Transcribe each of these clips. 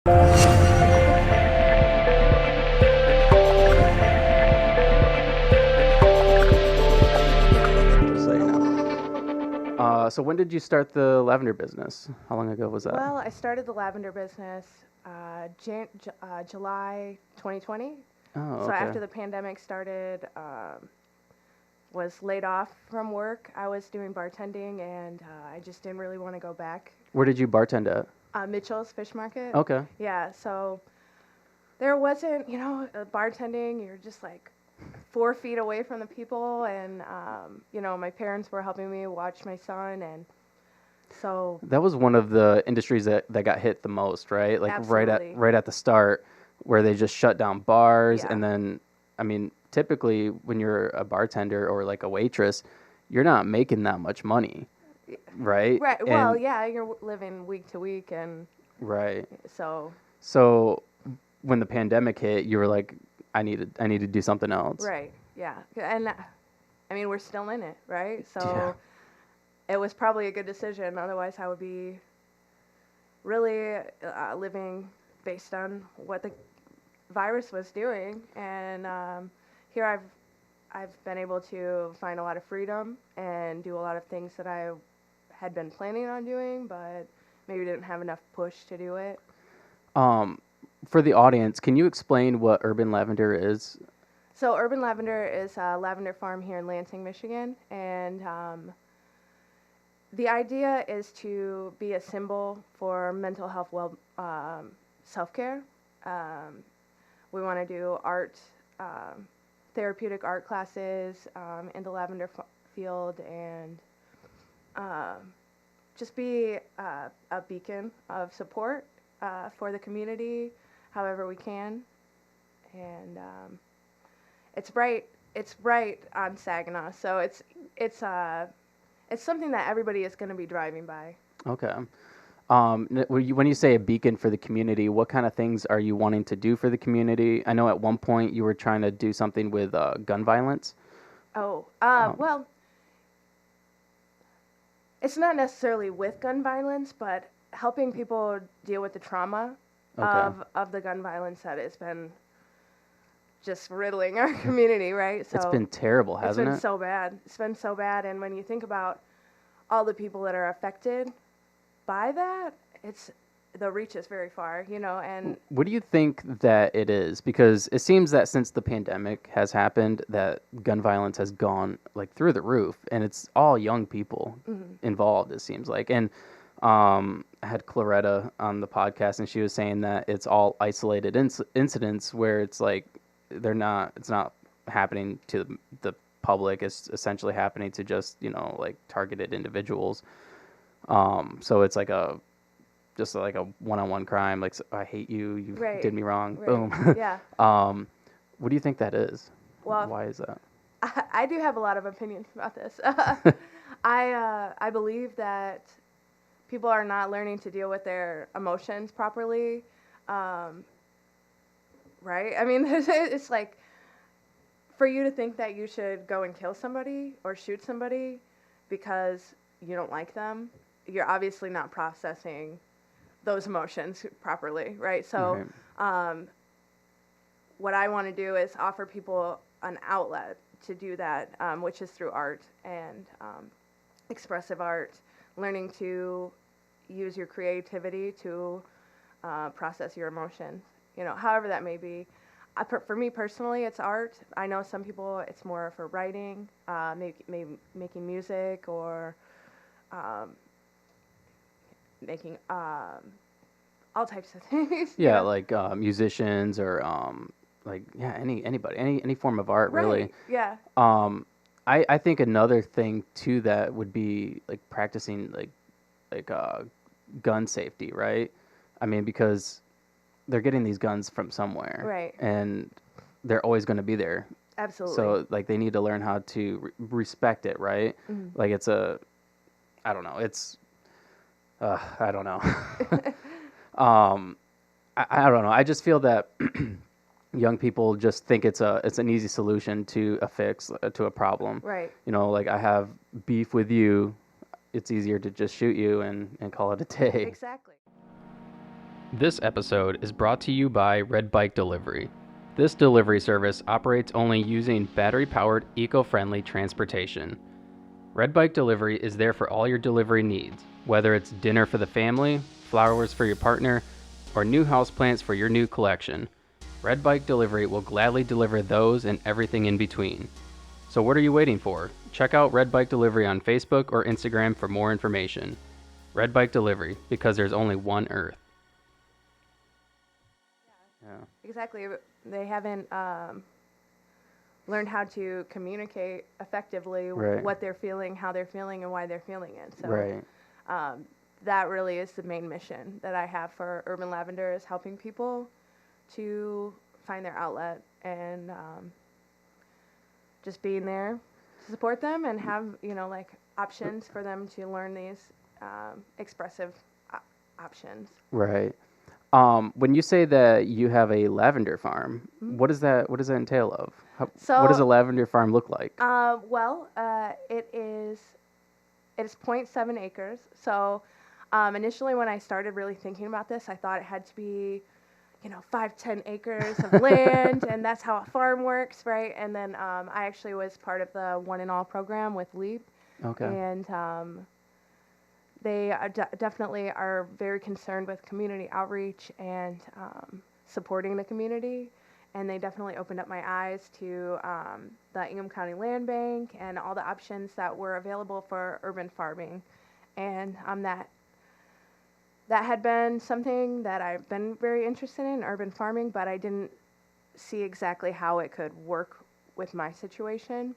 Just so you know. So when did you start the lavender business? How long ago was that? Well, I started the lavender business July 2020. Oh, So okay. after the pandemic started, was laid off from work. I was doing bartending, and I just didn't really want to go back. Where did you bartend at? Mitchell's Fish Market. Okay. Yeah, so there wasn't, bartending. You're just like 4 feet away from the people, and my parents were helping me watch my son, and so That was one of the industries that got hit the most, right? Like Absolutely. right at the start, where they just shut down bars, Yeah. and then, I mean, typically when you're a bartender or like a waitress, you're not making that much money, right? Right. Well, And yeah, you're living week to week, and right. so So when the pandemic hit, you were like, I need to do something else. right, yeah, and I mean we're still in it, right? So Yeah. it was probably a good decision. Otherwise, I would be really living based on what the virus was doing, and here I've been able to find a lot of freedom and do a lot of things that I had been planning on doing, but maybe didn't have enough push to do it. For the audience, can you explain what Urban Lavender is? So Urban Lavender is a lavender farm here in Lansing, Michigan, and the idea is to be a symbol for mental health, self-care. We want to do art, therapeutic art classes in the lavender field, and just be a beacon of support for the community, however we can. And it's right on Saginaw, so it's something that everybody is going to be driving by. Okay. When you say a beacon for the community, what kind of things are you wanting to do for the community? I know at one point you were trying to do something with gun violence. Oh, well, it's not necessarily with gun violence, but helping people deal with the trauma Okay. of the gun violence that has been just riddling our community, right? So It's been terrible, it's hasn't been it? so bad. It's been so bad, and when you think about all the people that are affected by that, the reach is very far, and What do you think that it is? Because it seems that since the pandemic has happened, that gun violence has gone like through the roof, and it's all young people involved. It seems like, and I had Claretta on the podcast, and she was saying that it's all isolated incidents where it's like it's not happening to the public. It's essentially happening to just like targeted individuals. So it's like just like a one-on-one crime. Like, I hate you. You Right, did me wrong. right, Boom. yeah. What do you think that is? Well, Why is that? I do have a lot of opinions about this. I believe that people are not learning to deal with their emotions properly. Right? I mean, it's like for you to think that you should go and kill somebody or shoot somebody because you don't like them, you're obviously not processing those emotions properly, right? So, what I want to do is offer people an outlet to do that, which is through art and expressive art, learning to use your creativity to process your emotions, however that may be. For me personally, it's art. I know some people, it's more for writing, maybe making music or making all types of things. Yeah, like musicians or anybody, any form of art, really. Right. Yeah. I think another thing too that would be like practicing like gun safety, right? I mean, because they're getting these guns from somewhere, Right. and they're always going to be there. Absolutely. So like they need to learn how to respect it, right? Like I don't know, I don't know. I don't know. I just feel that young people just think it's an easy solution to a fix to a problem. Right. Like I have beef with you, it's easier to just shoot you and call it a day. Exactly. This episode is brought to you by Red Bike Delivery. This delivery service operates only using battery-powered, eco-friendly transportation. Red Bike Delivery is there for all your delivery needs, whether it's dinner for the family, flowers for your partner, or new houseplants for your new collection. Red Bike Delivery will gladly deliver those and everything in between. So what are you waiting for? Check out Red Bike Delivery on Facebook or Instagram for more information. Red Bike Delivery, because there's only one Earth. Yeah. Exactly. They haven't learned how to communicate effectively Right. what they're feeling, how they're feeling, and why they're feeling it. So Right. that really is the main mission that I have for Urban Lavender, is helping people to find their outlet and just being there to support them and have, like options for them to learn these expressive options. Right. When you say that you have a lavender farm, what does that entail of? What does a lavender farm look like? It is 0.7 acres. So initially when I started really thinking about this, I thought it had to be 5-10 acres of land, and that's how a farm works, right? And then I actually was part of the One and All program with LEAP. Okay. And they definitely are very concerned with community outreach and supporting the community. And they definitely opened up my eyes to the Ingham County Land Bank and all the options that were available for urban farming. And that had been something that I've been very interested in, urban farming, but I didn't see exactly how it could work with my situation.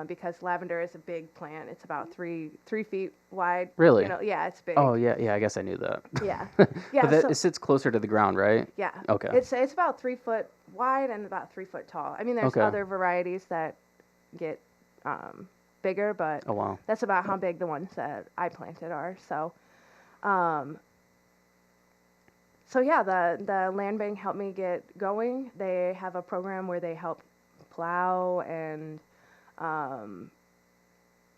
Because lavender is a big plant. It's about three feet wide. Really? Yeah, it's big. Oh, yeah, I guess I knew that. Yeah. Yeah. But it sits closer to the ground, right? Yeah. Okay. It's about 3 foot wide and about 3 foot tall. I mean, there's other varieties that get bigger, but oh, wow. That's about how big the ones that I planted are. So, yeah, the land bank helped me get going. They have a program where they help plow and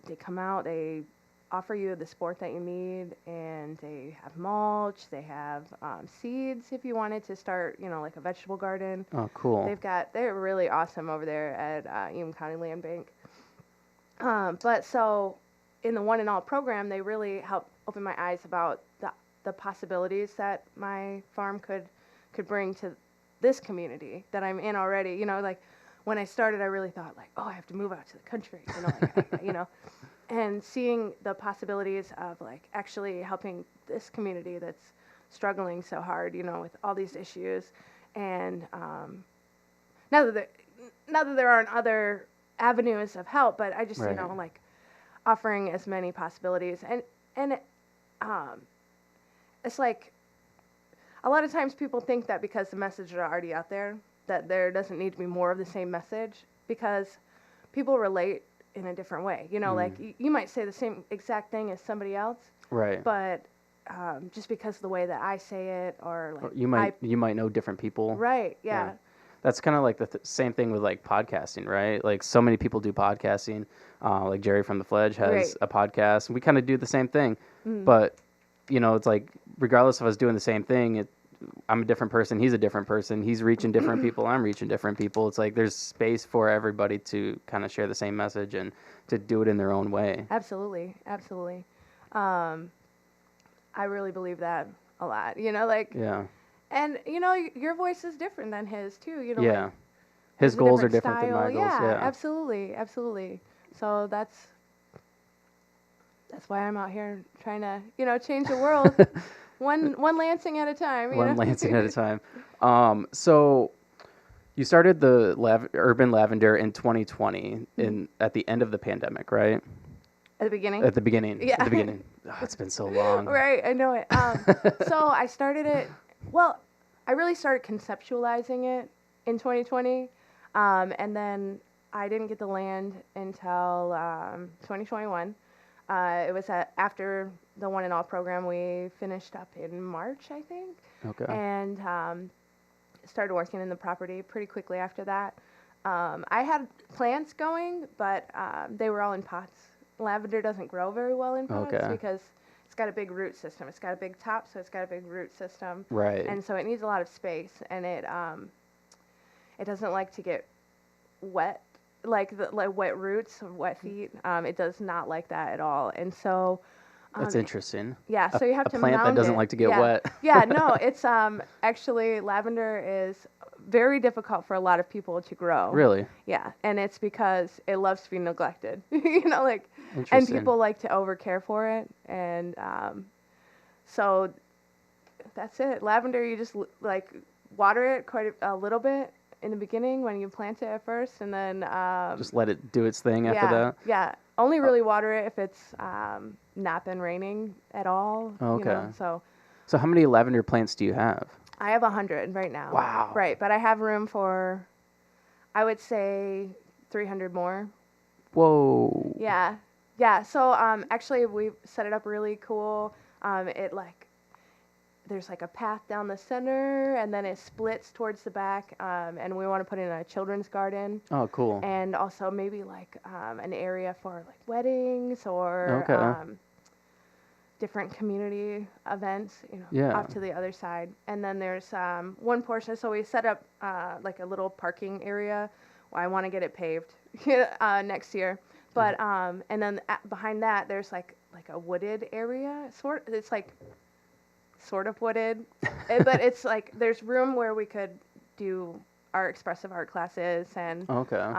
they come out, they offer you the support that you need, and they have mulch, they have seeds if you wanted to start, like a vegetable garden. Oh, cool. They're really awesome over there at Ingham County Land Bank. But so in the One and All program, they really helped open my eyes about the possibilities that my farm could bring to this community that I'm in already. Like when I started, I really thought like, oh, I have to move out to the country, and seeing the possibilities of like actually helping this community that's struggling so hard, with all these issues. And not that there aren't other avenues of help, but I just, Right. Like offering as many possibilities. And it's like a lot of times people think that because the messages are already out there, that there doesn't need to be more of the same message, because people relate in a different way. Like you might say the same exact thing as somebody else, Right. but just because of the way that I say it, or like you might know different people. Right. Yeah. That's kind of like the same thing with like podcasting, right? Like so many people do podcasting. Like Jerry from The Fledge has a podcast, and we kind of do the same thing. But it's like regardless of us doing the same thing, I'm a different person. He's a different person. He's reaching different people. I'm reaching different people. It's like there's space for everybody to kind of share the same message and to do it in their own way. Absolutely. I really believe that a lot. Yeah. And your voice is different than his too. Yeah. Like, his goals are different style. than my goals. Yeah. Absolutely. So that's why I'm out here trying to change the world. One Lansing at a time. One Lansing at a time. So you started the Urban Lavender in 2020 at the end of the pandemic, right? At the beginning? At the beginning. Yeah. At the beginning. Oh, it's been so long. Right, I know it. So I started it, I really started conceptualizing it in 2020. And then I didn't get the land until 2021. It was after the One and All program. We finished up in March, I think. Okay. And started working in the property pretty quickly after that. I had plants going, but they were all in pots. Lavender doesn't grow very well in pots because it's got a big root system. It's got a big top, so it's got a big root system. Right. And so it needs a lot of space, and it doesn't like to get wet, like wet roots, wet feet. It does not like that at all. And so That's interesting. yeah, so you have a to plant that mound doesn't it. like to get Yeah. wet. Yeah, no, it's actually lavender is very difficult for a lot of people to grow. Really? Yeah, and it's because it loves to be neglected. You know, like, and Interesting. people like to overcare for it, and so that's it. Lavender, you just like water it quite a little bit in the beginning when you plant it at first, and then Just let it do its thing after yeah, that. yeah. Only really water it if it's not been raining at all. Okay. You know, So how many lavender plants do you have? I have 100 right now. Wow. Right, but I have room for, I would say, 300 more. Whoa. Yeah, yeah. So actually, we set it up really cool. There's like a path down the center, and then it splits towards the back. And we want to put in a children's garden. Oh, cool. And also maybe like an area for like weddings or Okay. different community events, Yeah. off to the other side. And then there's one portion, so we set up like a little parking area. Well, I want to get it paved next year. But and then behind that there's like a wooded area. It's like sort of wooded, but it's like there's room where we could do our expressive art classes and Okay.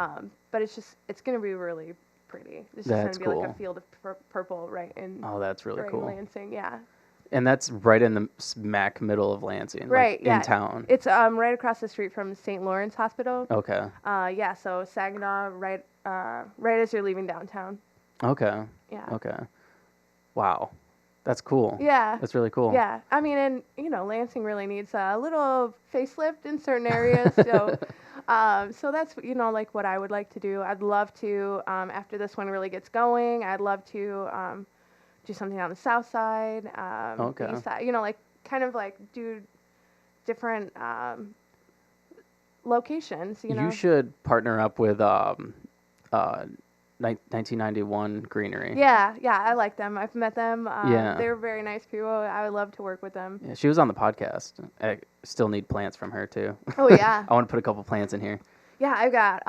but it's gonna be really pretty. It's just That's gonna be like cool. a field of purple right in Oh, that's really right cool. in Lansing, yeah. And that's right in the smack middle of Lansing, Right, like yeah. in town. It's right across the street from St. Lawrence Hospital. Okay. Yeah, so Saginaw, right as you're leaving downtown. Okay. Yeah. Okay. Wow. That's cool. Yeah. That's really cool. Yeah, I mean, and Lansing really needs a little facelift in certain areas. So, so that's like what I would like to do. I'd love to after this one really gets going. I'd love to do something on the south side, Okay. the east side. Like kind of like do different locations. You should partner up with 1991 Greenery. Yeah, I like them. I've met them. Yeah. They're very nice people. I would love to work with them. Yeah, she was on the podcast. I still need plants from her too. Oh yeah. I want to put a couple plants in here. Yeah, I got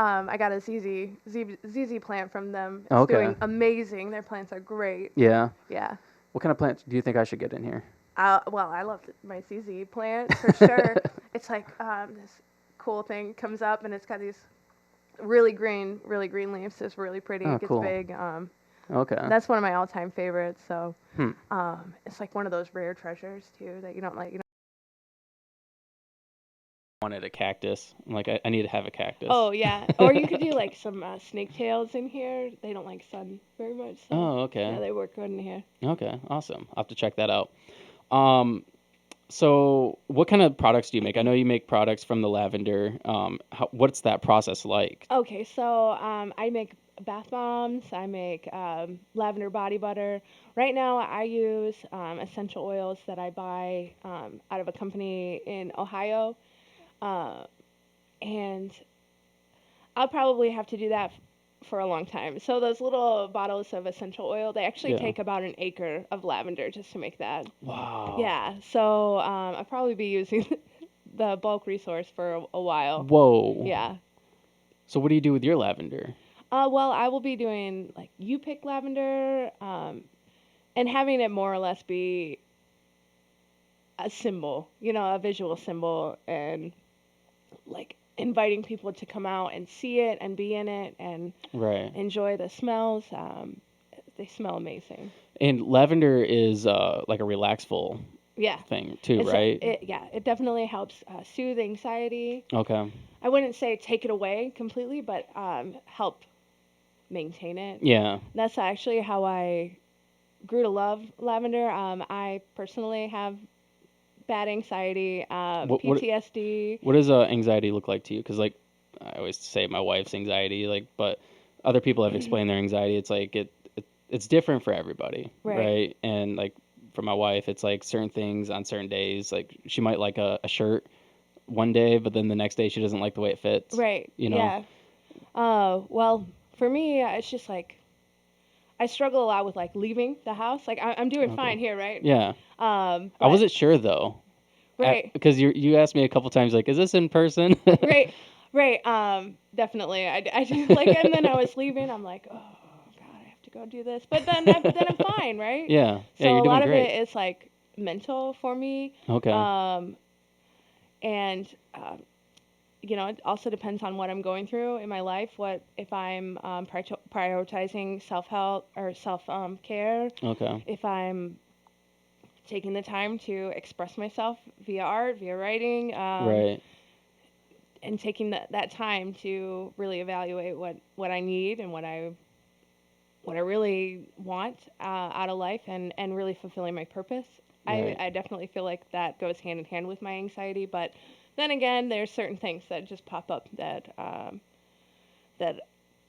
a ZZ plant from them. It's Okay. doing amazing. Their plants are great. Yeah. Yeah. What kind of plants do you think I should get in here? Well, I love my ZZ plant for sure. It's like this cool thing comes up and it's got these really green leaves. It's really pretty. Oh, It gets cool. big. Okay. That's one of my all-time favorites. So, Hmm. it's like one of those rare treasures too that you don't like. Wanted a cactus. I'm like, I need to have a cactus. Oh yeah, or you could do like some snake tails in here. They don't like sun very much. So Oh, okay. yeah, they work good in here. Okay, awesome. I'll have to check that out. So what kind of products do you make? I know you make products from the lavender. What's that process like? Okay, so I make bath bombs. I make lavender body butter. Right now, I use essential oils that I buy out of a company in Ohio, and I'll probably have to do that for a long time. So those little bottles of essential oil, they actually Yeah. take about an acre of lavender just to make that. Wow. Yeah, so I'll probably be using the bulk resource for a while. Whoa. Yeah. So what do you do with your lavender? Well, I will be doing like you pick lavender, and having it more or less be a symbol, a visual symbol, and like inviting people to come out and see it and be in it and Right. enjoy the smells. They smell amazing. And lavender is like a relaxful Yeah. thing too, It's right? it definitely helps soothe anxiety. Okay. I wouldn't say take it away completely, but help maintain it. Yeah. That's actually how I grew to love lavender. I personally have bad anxiety, What- PTSD. What does anxiety look like to you? Because like I always say, my wife's anxiety, like, but other people have explained their anxiety. It's like it's different for everybody, right? And like for my wife, it's like certain things on certain days. Like she might like a shirt one day, but then the next day she doesn't like the way it fits. Right. You know? Yeah. Well, for me, it's just like I struggle a lot with like leaving the house. Like I'm doing Okay. fine here, right? Yeah. I But wasn't sure though. right, Because you asked me a couple times like, is this in person? right, right. Definitely. I do like, and then I was leaving. I'm like, oh God, I have to go do this. But then I'm fine, right? Yeah. Yeah, So you're a doing lot of great. it is like mental for me. Okay. Um, and it also depends on what I'm going through in my life. What if I'm prioritizing self help or self care? Okay. If I'm taking the time to express myself via art, via writing, Right. and taking that time to really evaluate what I need and what I really want out of life, and really fulfilling my purpose. Right. I definitely feel like that goes hand in hand with my anxiety, but then again, there's certain things that just pop up that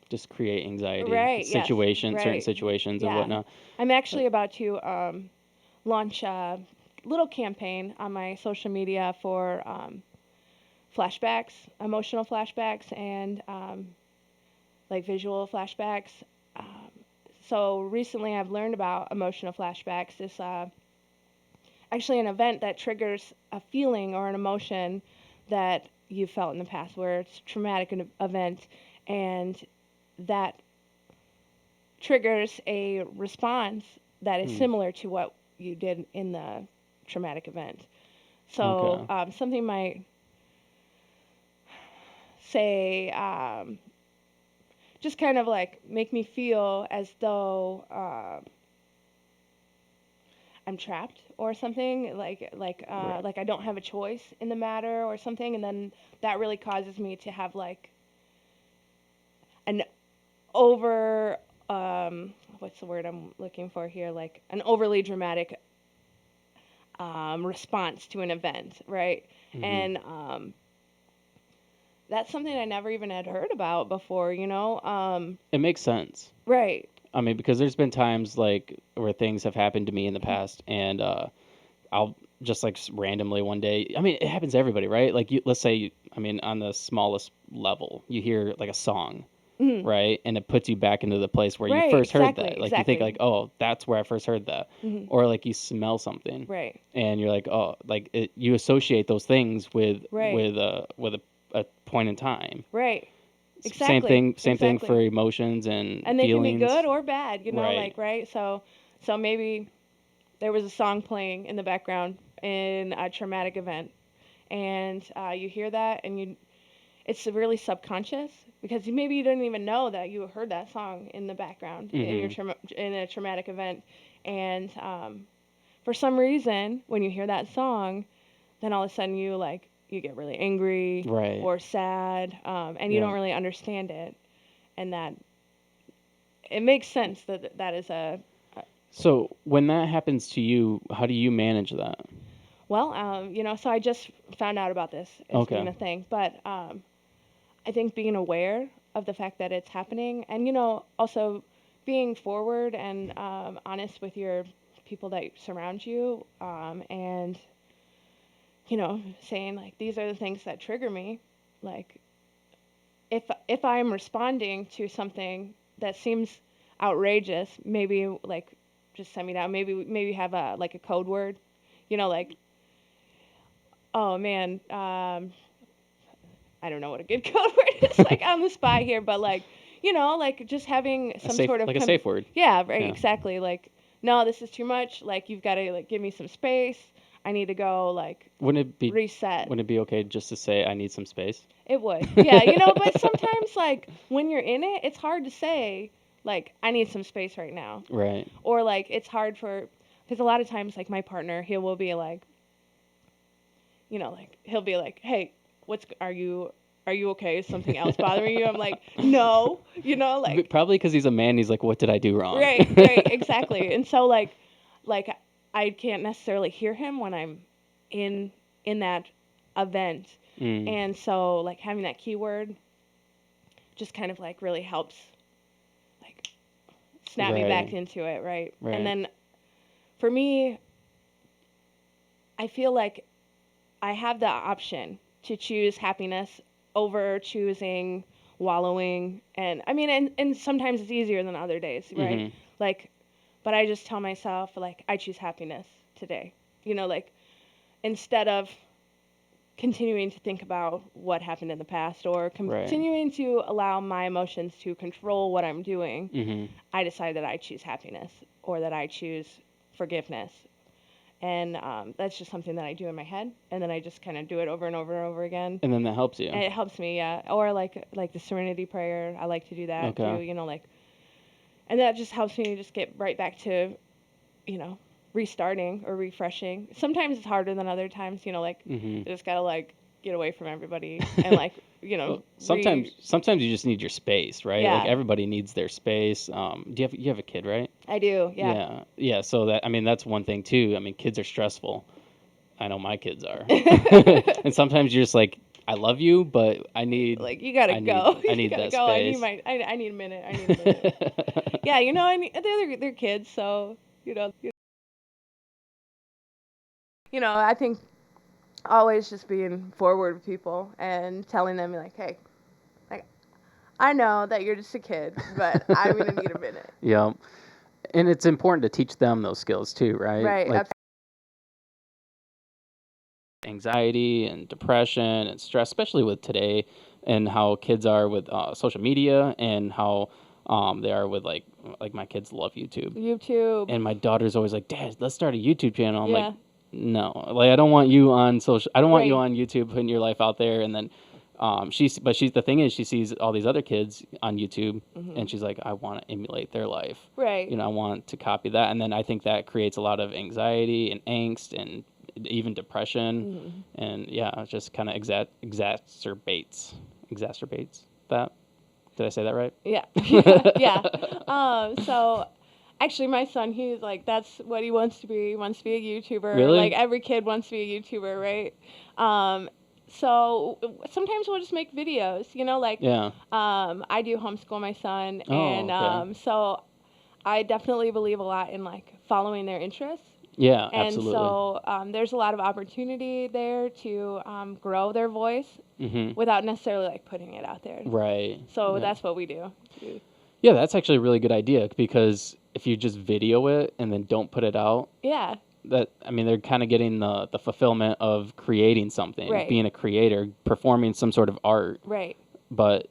Just create anxiety. right, yes, Certain right, situations and yeah. whatnot. I'm Uh, actually about to launch a little campaign on my social media for flashbacks, emotional flashbacks, and like visual flashbacks. Um, so recently, I've learned about emotional flashbacks. It's actually an event that triggers a feeling or an emotion that you felt in the past, where it's a traumatic event, and that triggers a response that is hmm. similar to what you did in the traumatic event. So Okay. something might say, just kind of like make me feel as though I'm trapped or something, Right. like I don't have a choice in the matter or something, and then that really causes me to have like an over what's the word I'm looking for here, like an overly dramatic response to an event, right? Hmm. And that's something I never even had heard about before, It makes sense. right. I mean, because there's been times like where things have happened to me in the past, and I'll just like randomly one day. I mean, it happens to everybody, right? Like, let's say, I mean, on the smallest level, you hear like a song, Mhm. right, and it puts you back into the place where you Right, first heard exactly, that. Like, you think exactly. like, oh, that's where I first heard that, Hmm. or like you smell something, Right, and you're like, oh, like you associate those things right, with a point in time. right. Same Exactly, thing. Same thing for exactly. emotions and And they can be good feelings. or bad, Right. like, right? So maybe there was a song playing in the background in a traumatic event, and you hear that, and it's really subconscious because maybe you didn't even know that you heard that song in the background in Hmm. in a traumatic event, and for some reason, when you hear that song, then all of a sudden you get really angry Right. or sad, and you Yeah. don't really understand it, and that it makes sense that that is a So when that happens to you, how do you manage that? well, so I just found out about this as being Okay. a thing, but I think being aware of the fact that it's happening, and also being forward and honest with your people that surround you, and saying like these are the things that trigger me, like if I'm responding to something that seems outrageous, maybe like just send me down. Maybe have a like a code word, like oh man, I don't know what a good code word is like on the spot here, but like like just having some sort of A safe word. yeah, right, Yeah. exactly. Like no, this is too much. Like you've got to like give me some space. I need to go like Wouldn't it be reset. wouldn't it be okay just to say I need some space? It would. Yeah, but sometimes like when you're in it, it's hard to say like I need some space right now. Right. Or like it's hard for because a lot of times like my partner, he will be like, like he'll be like, "Hey, what's are you okay? Is something else bothering you?" I'm like, "No." Like Probably because he's a man. He's like, what did I do wrong? right, right, exactly. And so like I can't necessarily hear him when I'm in that event. Mm. And so like having that keyword just kind of like really helps like snap me back Right. into it, right? And Right. then for me, I feel like I have the option to choose happiness over choosing wallowing, and I mean and sometimes it's easier than other days, right? Mhm. like, but I just tell myself, like, I choose happiness today. Like, instead of continuing to think about what happened in the past or Right. continuing to allow my emotions to control what I'm doing, Mm-hmm. I decide that I choose happiness or that I choose forgiveness. And that's just something that I do in my head, and then I just kind of do it over and over and over again. And then that helps you. And it helps me, yeah. Or like the Serenity Prayer, I like to do that too. Okay. Like, and that just helps me just get right back to, restarting or refreshing. Sometimes it's harder than other times. Like, Mm-hmm. I just gotta like get away from everybody and like, Well, sometimes you just need your space, right? Like Yeah. everybody needs their space. You have a kid, right? I do, yeah. Yeah. Yeah. So that's one thing too. I mean, kids are stressful. I know my kids are. And sometimes you're just like, I love you, but I need Like, you gotta I go. need I You need gotta that go. space. I need a minute. I need a minute. Yeah, I need, they're kids, so I think always just being forward with people and telling them like, hey, like, I know that you're just a kid, but I'm gonna need a minute. Yeah. And it's important to teach them those skills too, right? Right. Like anxiety and depression and stress, especially with today and how kids are with social media and how they are with like my kids love YouTube. YouTube. And my daughter's always like, Dad, let's start a YouTube channel. I'm Yeah. like, no, like I don't want you on social. I don't want you Right. on YouTube putting your life out there. And then the thing is, she sees all these other kids on YouTube, and she's like, I want to emulate their life. Right. I want to copy that. And then I think that creates a lot of anxiety and angst and even depression. And yeah, it just kind of exacerbates that. Did I say that right? Yeah. Yeah. So actually my son, he's like, that's what he wants to be. He wants to be a YouTuber. Really? Like every kid wants to be a YouTuber, right? So sometimes we'll just make videos, like, Yeah. I do homeschool my son, Oh, and okay. so I definitely believe a lot in like following their interests. Yeah, And absolutely. so there's a lot of opportunity there to grow their voice Mm-hmm. without necessarily like putting it out there. Right. So Yeah. that's what we do. Yeah, that's actually a really good idea because if you just video it and then don't put it out, Yeah. they're kind of getting the fulfillment of creating something, Right. being a creator, performing some sort of art, Right. but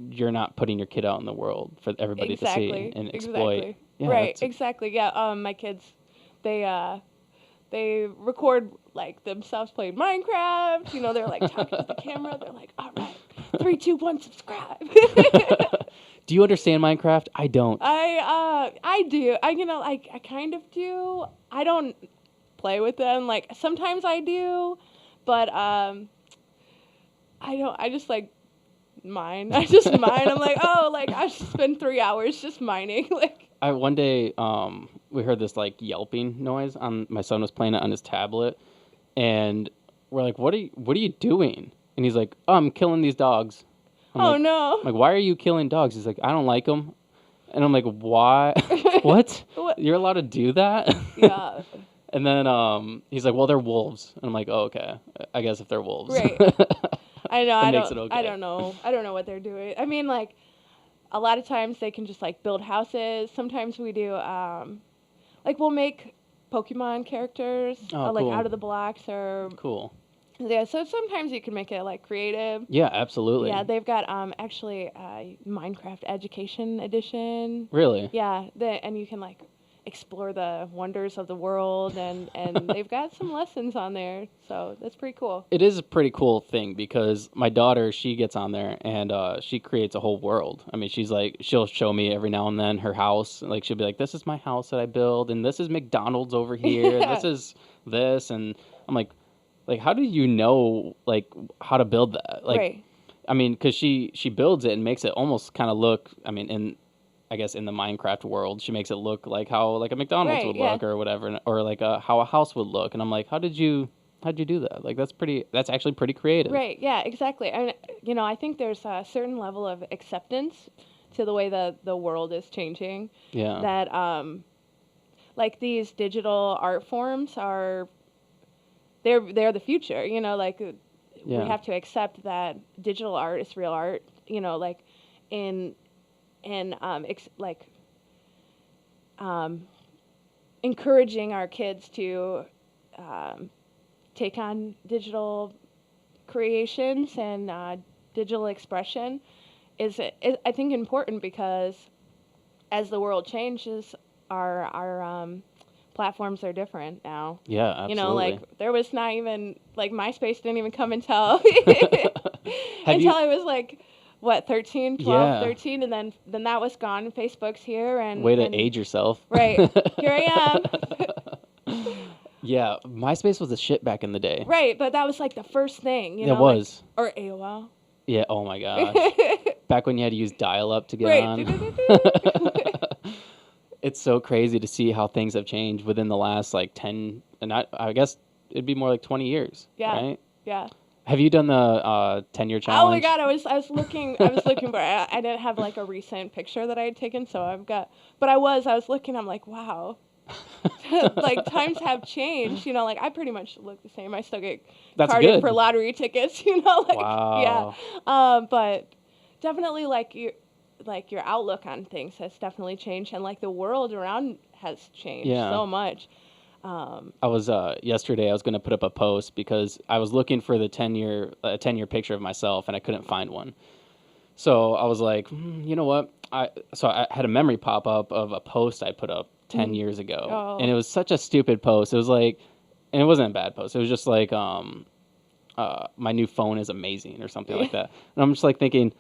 you're not putting your kid out in the world for everybody to see and exploit. Exactly. Yeah, Right. Exactly. Yeah. My kids, they record like themselves playing Minecraft. They're like talking to the camera. They're like, all right, 3, 2, 1, subscribe. Do you understand Minecraft? I don't. I do. I kind of do. I don't play with them. Like sometimes I do, but I don't. I just like mine. I just mine. I'm like, oh, like I should spend 3 hours just mining. Like One day we heard this like yelping noise on my son was playing it on his tablet, and we're like, what are you doing? And he's like, oh, I'm killing these dogs. I'm no. I'm like, why are you killing dogs? He's like, I don't like them. And I'm like, why? What? You're allowed to do that? Yeah. And then he's like, well, they're wolves. And I'm like, oh, okay. I guess if they're wolves. Right. I know. It makes it okay. I don't know. I don't know what they're doing. I mean, like, a lot of times they can just like build houses. Sometimes we do, like, we'll make Pokemon characters, like cool. out of the blocks or. Cool. Yeah. So sometimes you can make it like creative. Yeah, absolutely. Yeah, they've got actually Minecraft Education Edition. Really? Yeah, and you can like explore the wonders of the world, and they've got some lessons on there, so that's pretty cool. It is a pretty cool thing because my daughter, she gets on there and she creates a whole world. I mean, she's like, she'll show me every now and then her house. Like, she'll be like, this is my house that I build, and this is McDonald's over here, and this is this, and I'm like, how do you know, like, how to build that? Like, Right. I mean, because she builds it and makes it almost kind of look, I mean, I guess in the Minecraft world, she makes it look like how like a McDonald's would look or whatever, or like how a house would look. And I'm like, how'd you do that? Like, that's actually pretty creative. Right, yeah, exactly. And, I think there's a certain level of acceptance to the way that the world is changing. Yeah. That, like, these digital art forms they're the future, like, we have to accept that digital art is real art, like, like encouraging our kids to take on digital creations and digital expression is I think important, because as the world changes, our platforms are different now. Yeah, absolutely. You know, like there was not even like MySpace didn't even come until until I was like what 13, 12, 13, and then that was gone. Facebook's here, and way to age yourself. Right. Here I am. Yeah, MySpace was the shit back in the day. Right, but that was like the first thing, you know. It was. Like, or AOL. Yeah, oh my gosh. Back when you had to use dial-up to get on. It's so crazy to see how things have changed within the last like 10, and I guess it'd be more like 20 years, yeah. Right? Yeah. Have you done the 10-year challenge? Oh my God, I was looking for I didn't have like a recent picture that I had taken, so I was looking, I'm like, wow. Like times have changed, you know, like I pretty much look the same. I still get carded for lottery tickets, you know, like wow. Yeah. But definitely like your outlook on things has definitely changed, and like the world around has changed so much. I was yesterday I was going to put up a post because I was looking for the 10-year picture of myself, and I couldn't find one. So I was like, you know what? I had a memory pop up of a post I put up 10 years ago. And it was such a stupid post. It was like, and it wasn't a bad post. It was just like, my new phone is amazing or something like that. And I'm just like thinking,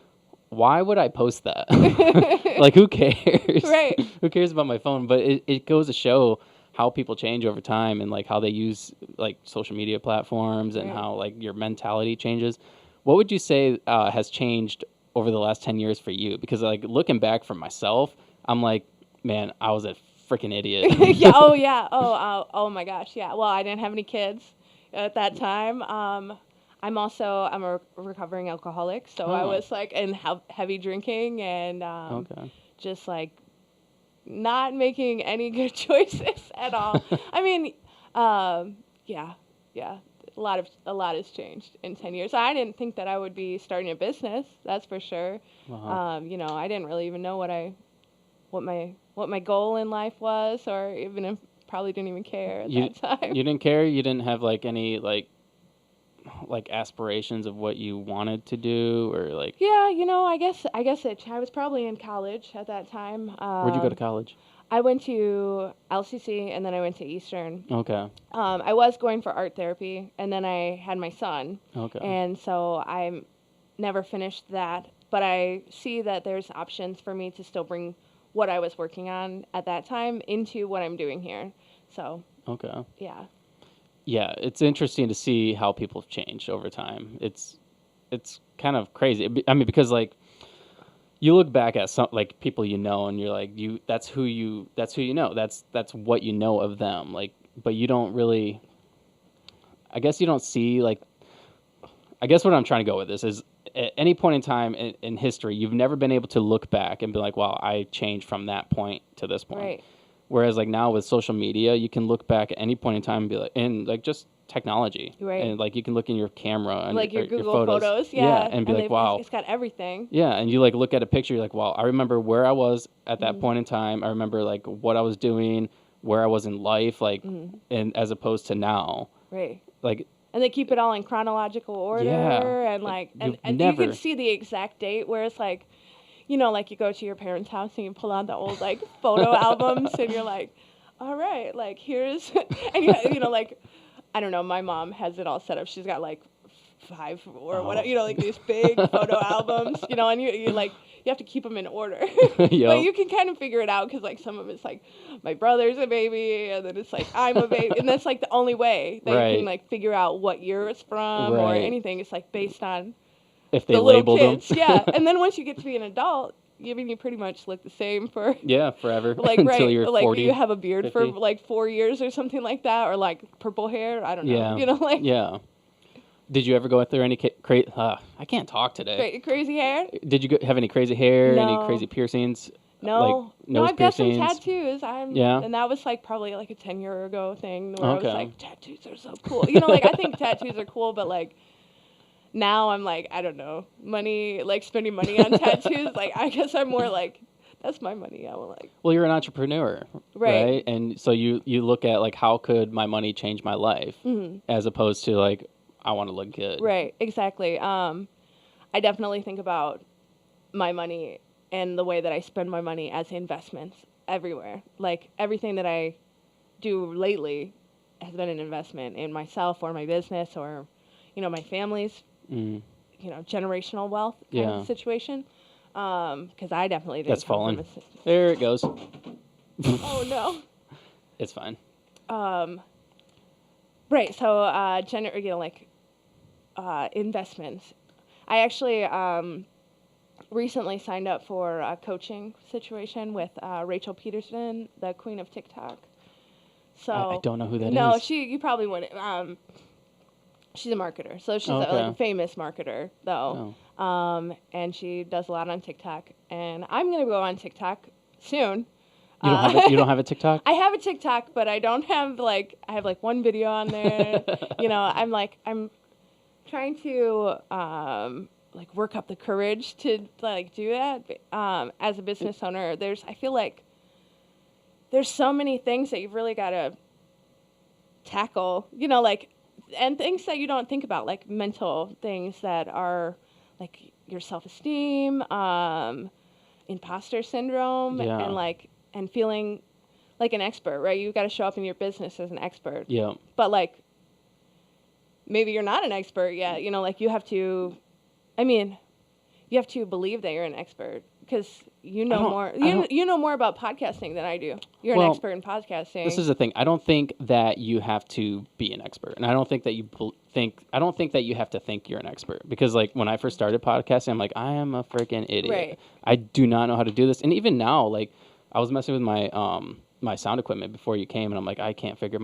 why would I post that? Like, who cares? Right. Who cares about my phone? But it goes to show how people change over time, and like how they use like social media platforms, and how like your mentality changes. What would you say has changed over the last 10 years for you? Because like looking back for myself, I'm like, man, I was a freaking idiot. Yeah. Oh yeah. Oh my gosh. Yeah. Well, I didn't have any kids at that time. I'm a recovering alcoholic, so I was like in heavy drinking and just like not making any good choices at all. I mean, yeah. A lot has changed in 10 years. I didn't think that I would be starting a business. That's for sure. You know, I didn't really even know what my goal in life was, or even if probably didn't even care at that time. You didn't care? You didn't have like any like aspirations of what you wanted to do, or like? Yeah, you know, I guess I was probably in college at that time. Where'd you go to college? I went to LCC, and then I went to Eastern. Okay. I was going for art therapy, and then I had my son. Okay. And so I never finished that, but I see that there's options for me to still bring what I was working on at that time into what I'm doing here. So. Okay. Yeah. Yeah, it's interesting to see how people have changed over time. It's kind of crazy. I mean, because like you look back at some like people you know, and you're like, that's who you know. That's what you know of them. Like, but you don't really. I guess you don't see like. I guess what I'm trying to go with this is, at any point in time in history, you've never been able to look back and be like, wow, I changed from that point to this point. Right. Whereas like now with social media, you can look back at any point in time and be like, and like just technology. Right. And like you can look in your camera and like your Google your photos. Yeah. And be like, wow. It's got everything. Yeah. And you like look at a picture, you're like, wow, I remember where I was at that point in time. I remember like what I was doing, where I was in life, like, and as opposed to now. Right. Like. And they keep it all in chronological order. Yeah. And like, and you can see the exact date where it's like, you know, like you go to your parents' house and you pull out the old like photo albums and you're like, all right, like here's, and you know, like, I don't know, my mom has it all set up. She's got like 5 or whatever, you know, like these big photo albums, you know, and you like, you have to keep them in order. But you can kind of figure it out because like some of it's like my brother's a baby, and then it's like I'm a baby, and that's like the only way that you can like figure out what year it's from or anything. It's like based on if they the labeled little kids. them. Yeah. And then once you get to be an adult, you pretty much look the same for forever. Like until you're like 40, you have a beard 50. for like 4 years or something like that, or like purple hair. I don't know. Yeah. You know, like Did you ever go through any crazy? I can't talk today. Crazy hair? Did you have any crazy hair? No. Any crazy piercings? No. Like nose I've got piercings? some tattoos. And that was like probably like a 10-year ago thing where I was like, tattoos are so cool. You know, like I think tattoos are cool, but like now I'm like, I don't know, money, like spending money on tattoos. Like I guess I'm more like That's my money. I will like. Well, you're an entrepreneur, right? And so you look at like, how could my money change my life, as opposed to like, I want to look good. Right. Exactly. I definitely think about my money and the way that I spend my money as investments everywhere. Like everything that I do lately has been an investment in myself or my business or, my family's, generational wealth kind of situation. Because I definitely didn't That's come fallen. from There it goes. Oh no. It's fine. Right. So, investments. I actually recently signed up for a coaching situation with Rachel Peterson, the queen of TikTok. So I don't know who that no, is. you probably wouldn't. She's a marketer, so she's Okay. like a famous marketer though. And she does a lot on TikTok, and I'm gonna go on TikTok soon. You don't have it. You don't have a TikTok? I have a TikTok, but I don't have I have one video on there. I'm trying to work up the courage to do that. As a business owner, I feel like there's so many things that you've really got to tackle, and things that you don't think about, like mental things that are like your self-esteem, imposter syndrome, and feeling like an expert, right? You've got to show up in your business as an expert. Yeah. But maybe you're not an expert yet, you have to, you have to believe that you're an expert because you know more. You know more about podcasting than I do. You're an expert in podcasting. This is the thing. I don't think that you have to be an expert, and I don't think that I don't think that you have to think you're an expert, because when I first started podcasting, I'm like, I am a freaking idiot. Right. I do not know how to do this, and even now, I was messing with my my sound equipment before you came, and I'm like, I can't figure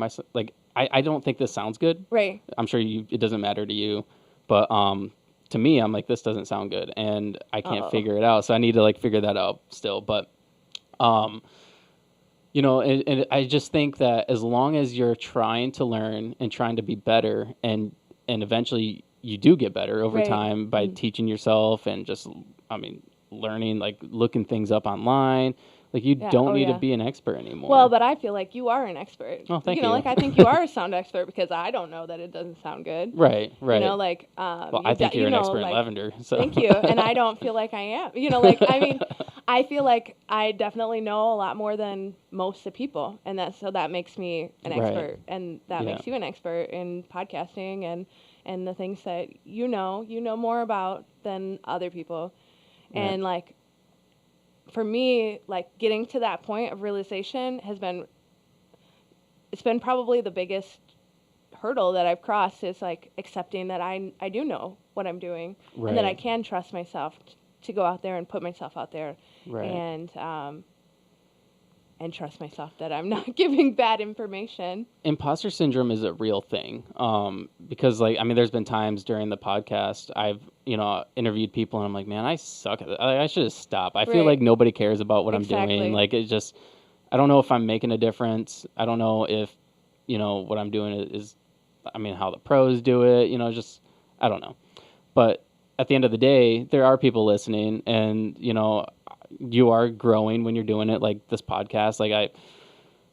I don't think this sounds good. Right. I'm sure it doesn't matter to you, but to me, I'm like, this doesn't sound good, and I can't figure it out. So I need to figure that out still. But, and I just think that as long as you're trying to learn and trying to be better, and eventually you do get better over time by teaching yourself and just, learning, looking things up online. You don't need to be an expert anymore. Well, but I feel like you are an expert. Oh, thank you. I think you are a sound expert because I don't know that it doesn't sound good. Right. Well, I think you're an expert in lavender. So. Thank you. And I don't feel like I am. I feel like I definitely know a lot more than most of the people. And that makes me an expert. And that makes you an expert in podcasting and the things that you know more about than other people. Right. And for me, getting to that point of realization it's been probably the biggest hurdle that I've crossed, is accepting that I do know what I'm doing, and that I can trust myself to go out there and put myself out there, and trust myself that I'm not giving bad information. Imposter syndrome is a real thing, because there's been times during the podcast I've interviewed people and I'm like, man, I suck at it. I should just stop. I feel like nobody cares about what I'm doing. It's just, I don't know if I'm making a difference. I don't know if what I'm doing is how the pros do it. Just, I don't know. But at the end of the day, there are people listening, and you are growing when you're doing it, like this podcast.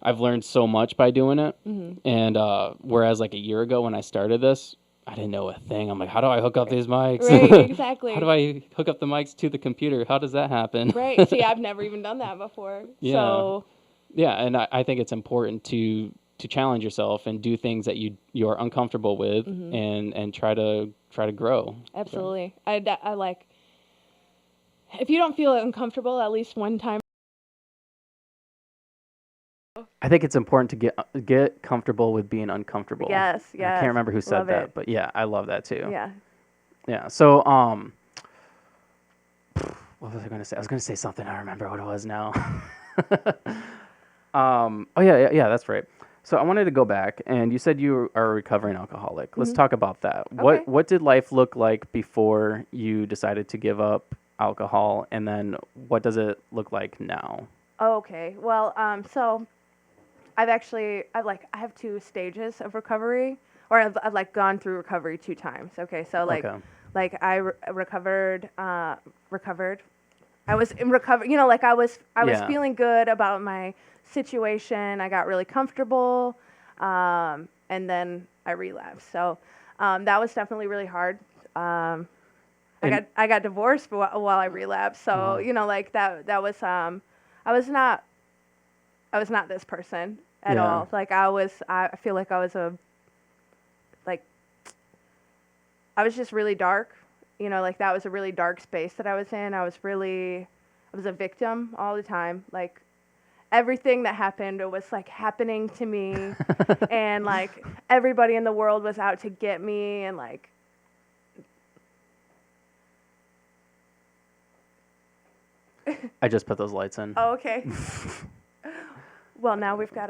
I've learned so much by doing it. Mm-hmm. And whereas a year ago when I started this, I didn't know a thing. I'm like, how do I hook up these mics? Right, exactly. How do I hook up the mics to the computer? How does that happen? Right. See, I've never even done that before. Yeah. So. Yeah, and I think it's important to challenge yourself and do things that you're uncomfortable with, and try to grow. Absolutely. So. I like, if you don't feel uncomfortable at least one time. I think it's important to get comfortable with being uncomfortable. Yes. I can't remember who said that, but yeah, I love that too. Yeah. Yeah. So, what was I going to say? I was going to say something. I remember what it was now. Oh yeah, that's right. So I wanted to go back, and you said you are a recovering alcoholic. Let's talk about that. Okay. What did life look like before you decided to give up alcohol, and then what does it look like now? Okay. Well, so I have 2 stages of recovery, or I've gone through recovery 2 times. Okay. So I recovered I was in recovery, you know, like I was Yeah. feeling good about my situation. I got really comfortable, and then I relapsed. So that was definitely really hard. And I got divorced while I relapsed. So wow. you know, like that was I was not this person at Yeah. all. Like I feel like I was like I was just really dark. You know, like that was a really dark space that I was in. I was a victim all the time. Like everything that happened was like happening to me, and like everybody in the world was out to get me, and like I just put those lights in. oh, okay. Well, now we've got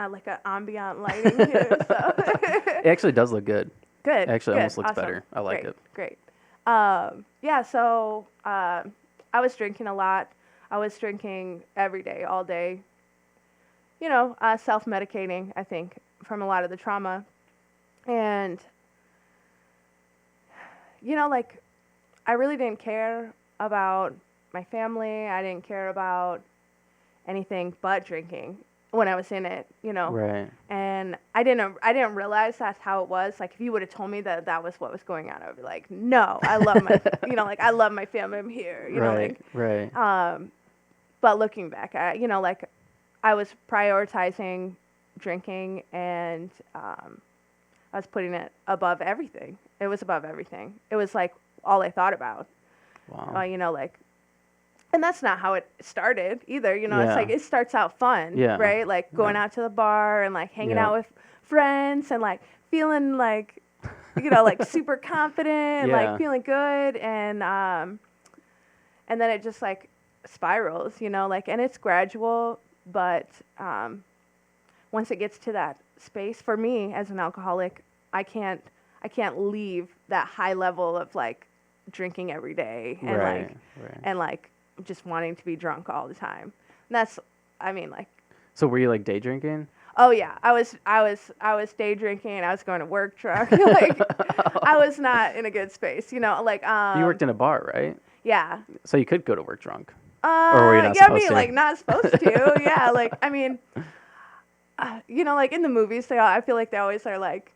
like a ambient lighting here, so It actually does look good. good. It actually good, almost looks awesome. better. I like Great, it. Great. Yeah. So I was drinking a lot. I was drinking every day, all day. You know, self-medicating. I think from a lot of the trauma, and you know, like I really didn't care about my family. I didn't care about anything but drinking when I was in it, you know. Right. And I didn't realize that's how it was. Like if you would have told me that that was what was going on, I would be like, no, I love my, you know, like I love my family. I'm here, you know, Right. like, Right. but looking back, you know, like I was prioritizing drinking, and I was putting it above everything. It was above everything. It was like all I thought about. Wow. You know, like, and that's not how it started either. You know, it's Yeah. like it starts out fun, Yeah. right? Like going Yeah. out to the bar and like hanging Yeah. out with friends and like feeling like, you know, like super confident and Yeah. like feeling good, and then it just like spirals, you know, like, and it's gradual, but once it gets to that space, for me as an alcoholic, I can't leave that high level of like drinking every day and Right. like Right. and like just wanting to be drunk all the time. And that's, I mean, like, So were you like day drinking? oh yeah, I was day drinking. I was going to work drunk. Like, I was not in a good space, you know. Like, You worked in a bar, right? yeah. So you could go to work drunk. Or were you not Yeah, I supposed mean, to? like, not supposed to. Yeah, like, I mean, you know, like in the movies, I feel like they always are like,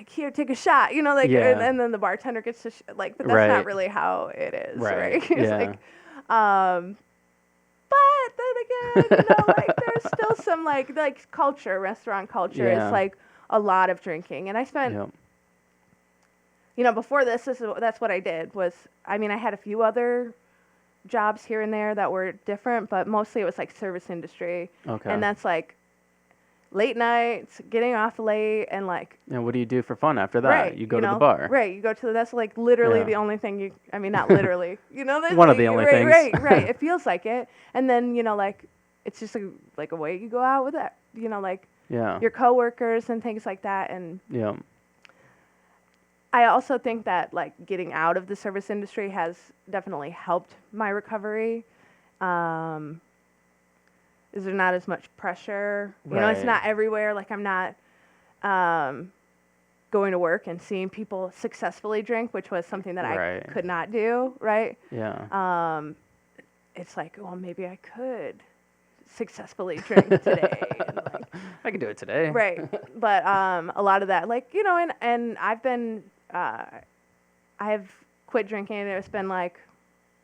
here, take a shot, you know, like, Yeah. and then the bartender gets to, like, but that's Right. not really how it is, Right. right? It's Yeah. like, but then again, you know, like, there's still some, like culture, restaurant culture Yeah. is, like, a lot of drinking. And I spent, Yep. you know, before that's what I did was, I mean, I had a few other jobs here and there that were different, but mostly it was, like, service industry. Okay. And that's, like, late nights, getting off late, and, like, And what do you do for fun after that? right, You go you to know, the bar. right? You go to that's like literally Yeah. the only thing I mean, not literally, you know, that's One of like, the only right, things. right. It feels like it, and then you know, like it's just like a way you go out with it, you know, like Yeah. your coworkers and things like that. And Yeah. I also think that like getting out of the service industry has definitely helped my recovery. Is there not as much pressure? You know, it's Right. not everywhere. Like I'm not going to work and seeing people successfully drink, which was something that I Right. could not do, right? Yeah. It's like, well, maybe I could successfully drink today. And like, I can do it today. right. But a lot of that, like, you know, and I've been, I've quit drinking. It's been like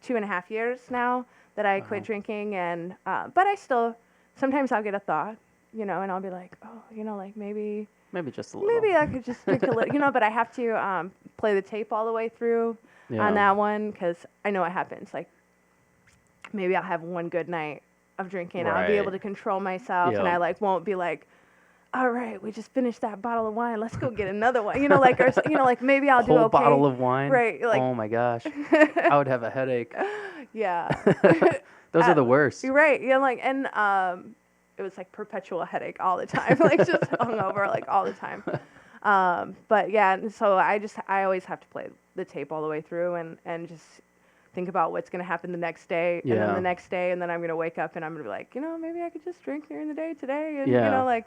2.5 years now that I quit drinking. And, but I still, sometimes I'll get a thought, you know, and I'll be like, oh, you know, like maybe Maybe just a little. maybe I could just drink a little, you know, but I have to play the tape all the way through Yeah. on that one because I know what happens. Like, maybe I'll have one good night of drinking. I'll be able Right. to control myself, and Yeah. I like won't be like, all right, we just finished that bottle of wine. Let's go get another one. You know, like, or you know, like maybe I'll do Whole okay. bottle of wine. Right, like- oh my gosh. I would have a headache. Yeah, Those are the worst. you're right. Yeah, like, and it was like perpetual headache all the time, like just hungover like all the time. But yeah, and so I always have to play the tape all the way through and just think about what's going to happen the next day, and then Yeah. the next day, and then I'm going to wake up and I'm going to be like, you know, maybe I could just drink during the day today, and you Yeah. know, like,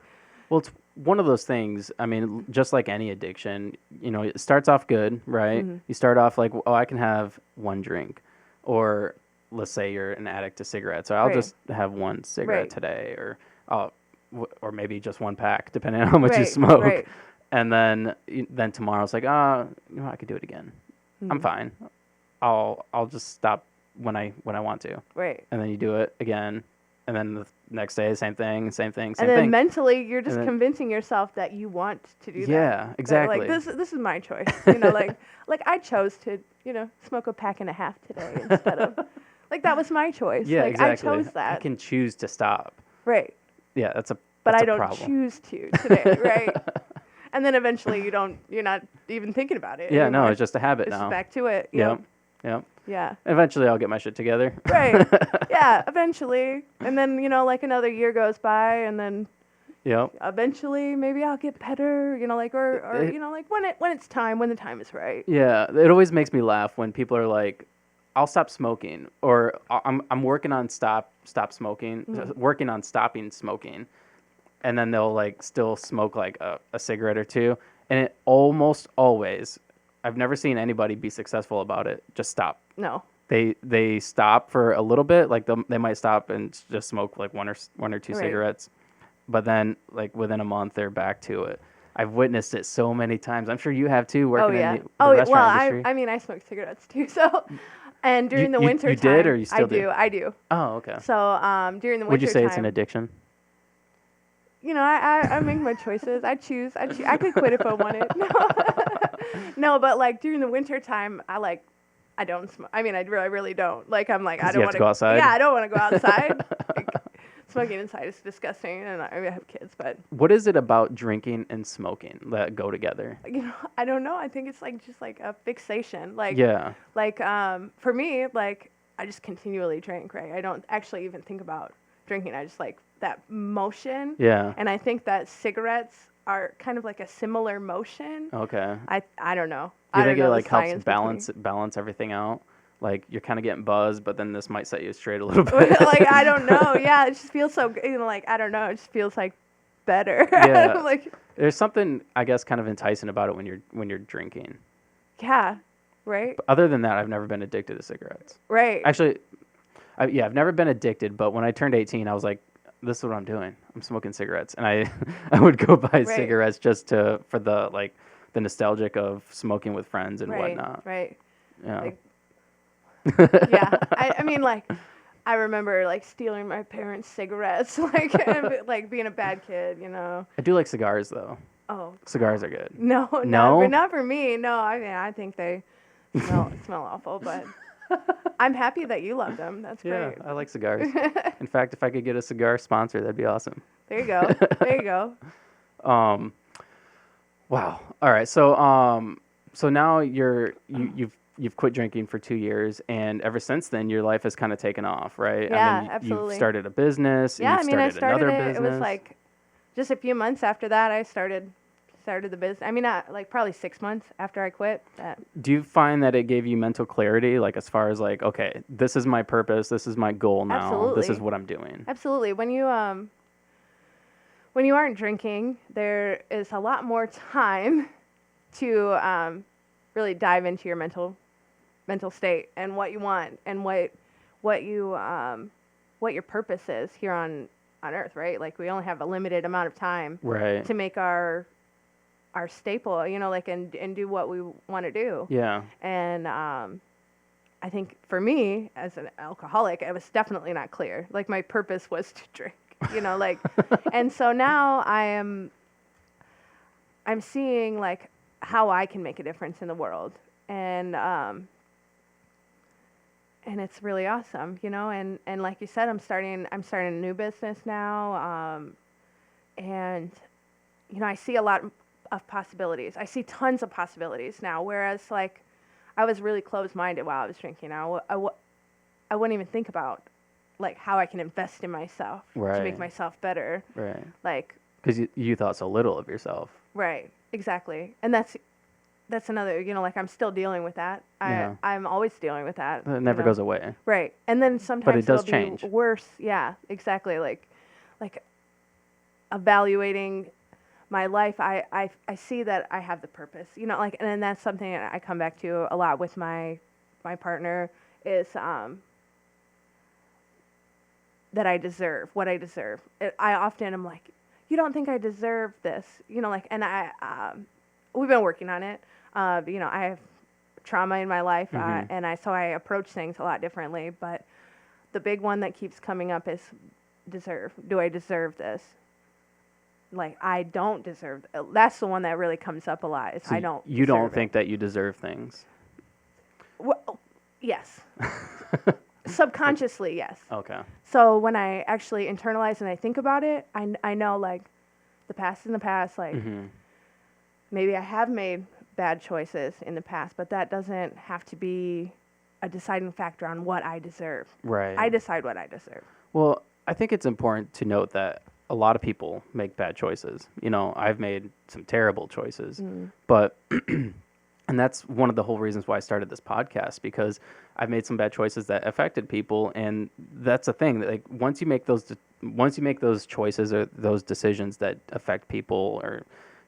Well, it's one of those things. I mean, just like any addiction, you know, it starts off good, right? Mm-hmm. You start off like, oh, I can have one drink, or let's say you're an addict to cigarettes, so I'll Right. just have one cigarette Right. today, or or maybe just one pack, depending on how much you Right. smoke. Right. And then tomorrow it's like, I could do it again. I'm fine. I'll just stop when I want to. Right. And then you do it again, and then the next day same thing, same thing, And same then thing. mentally, you're just then- convincing yourself that you want to do that. Yeah, That, exactly. like this is my choice. You know, like I chose to, smoke a pack and a half today instead of, like that was my choice. Yeah, like exactly. I chose that. I can choose to stop. Right. Yeah, that's But a I don't problem. choose to today, right? And then eventually you're not even thinking about it. Yeah, anymore. no, it's just a habit It's now. just back to it. Yep. Yep. Yeah. Eventually, I'll get my shit together. Right. Yeah, eventually. And then, like another year goes by and then Yep. eventually maybe I'll get better, like or like when it's time, when the time is right. Yeah, it always makes me laugh when people are like, "I'll stop smoking," or "I'm working on stop smoking, working on stopping smoking," and then they'll like still smoke like a cigarette or two, and it almost always, I've never seen anybody be successful about it. Just stop. No. They stop for a little bit, like they might stop and just smoke like one or two Right. cigarettes, but then like within a month they're back to it. I've witnessed it so many times. I'm sure you have too, working in the restaurant industry. I mean I smoke cigarettes too, so and during the winter you time did or you still do? I do. Oh, okay. So during the winter Would you say time, it's an addiction? I make my choices. I choose. I could quit if I wanted. No. No, but like during the winter time, I don't smoke. I mean, I really don't. Like I'm like I 'Cause don't you have want to go outside? Yeah, I don't want to go outside. Like, smoking inside is disgusting, and I have kids, but What is it about drinking and smoking that go together? I don't know. I think it's like just like a fixation. Like Yeah. like for me, like I just continually drink. Right. I don't actually even think about drinking. I just like that motion. Yeah. And I think that cigarettes are kind of like a similar motion. Okay. I don't know. Do you I think don't it know like the helps science balance everything out? Like you're kind of getting buzzed, but then this might set you straight a little bit. between- like I don't know. Yeah, it just feels so good. Like I don't know. It just feels like better. Yeah. Like There's something I guess kind of enticing about it when you're drinking. yeah, right, But other than that, I've never been addicted to cigarettes. right. Actually, I've never been addicted, but when I turned 18, I was like, this is what I'm doing. I'm smoking cigarettes. And I would go buy Right. cigarettes just for the nostalgic of smoking with friends and Right, whatnot. right. Yeah. Like, yeah, I mean, like, I remember like stealing my parents' cigarettes, like, and, like being a bad kid, I do like cigars though. Oh Cigars are good. no, No? not for me. No, I mean, I think they smell awful, but I'm happy that you love them. That's Yeah, great. I like cigars. In fact, if I could get a cigar sponsor, that'd be awesome. There you go. There you go. Wow. All right. So now you've quit drinking for 2 years, and ever since then, your life has kind of taken off, right? Yeah, You've absolutely. started a business. Yeah, You've I mean, I started another it. business. It was like just a few months after that, I started the business. I mean, like probably 6 months after I quit. Do you find that it gave you mental clarity, like as far as like, okay, this is my purpose, this is my goal now, this is Absolutely. what I'm doing? Absolutely. When you aren't drinking, there is a lot more time to really dive into your mental state and what you want and what your purpose is here on Earth, right? Like we only have a limited amount of time Right. to make our staple, like and do what we want to do. Yeah. And I think for me as an alcoholic, it was definitely not clear. Like my purpose was to drink, like, and so now I'm seeing like how I can make a difference in the world, and it's really awesome, and like you said, I'm starting a new business now, and I see a lot of possibilities. I see tons of possibilities now, whereas like I was really closed-minded while I was drinking. I wouldn't even think about like how I can invest in myself to Right. make myself better. Right. Like, Because you thought so little of yourself. right, exactly. And that's another, like I'm still dealing with that. Yeah. I'm always dealing with that. It never goes away. Right. And then sometimes does it'll be change. worse. Yeah, exactly. Like evaluating my life, I see that I have the purpose, like, and then that's something I come back to a lot with my partner is, that I deserve, what I deserve. I often am like, you don't think I deserve this, like, and we've been working on it. I have trauma in my life, and so I approach things a lot differently. But the big one that keeps coming up is deserve. Do I deserve this? Like, I don't deserve. That's the one that really comes up a lot. Is So I don't. You don't deserve think it. that you deserve things? Well, yes. Subconsciously, yes. Okay. So when I actually internalize and I think about it, I know, like, the past in the past, like, maybe I have made bad choices in the past, but that doesn't have to be a deciding factor on what I deserve. Right. I decide what I deserve. Well, I think it's important to note that a lot of people make bad choices. I've made some terrible choices, but and that's one of the whole reasons why I started this podcast, because I've made some bad choices that affected people, and that's the thing. Like, once you make those choices or those decisions that affect people, or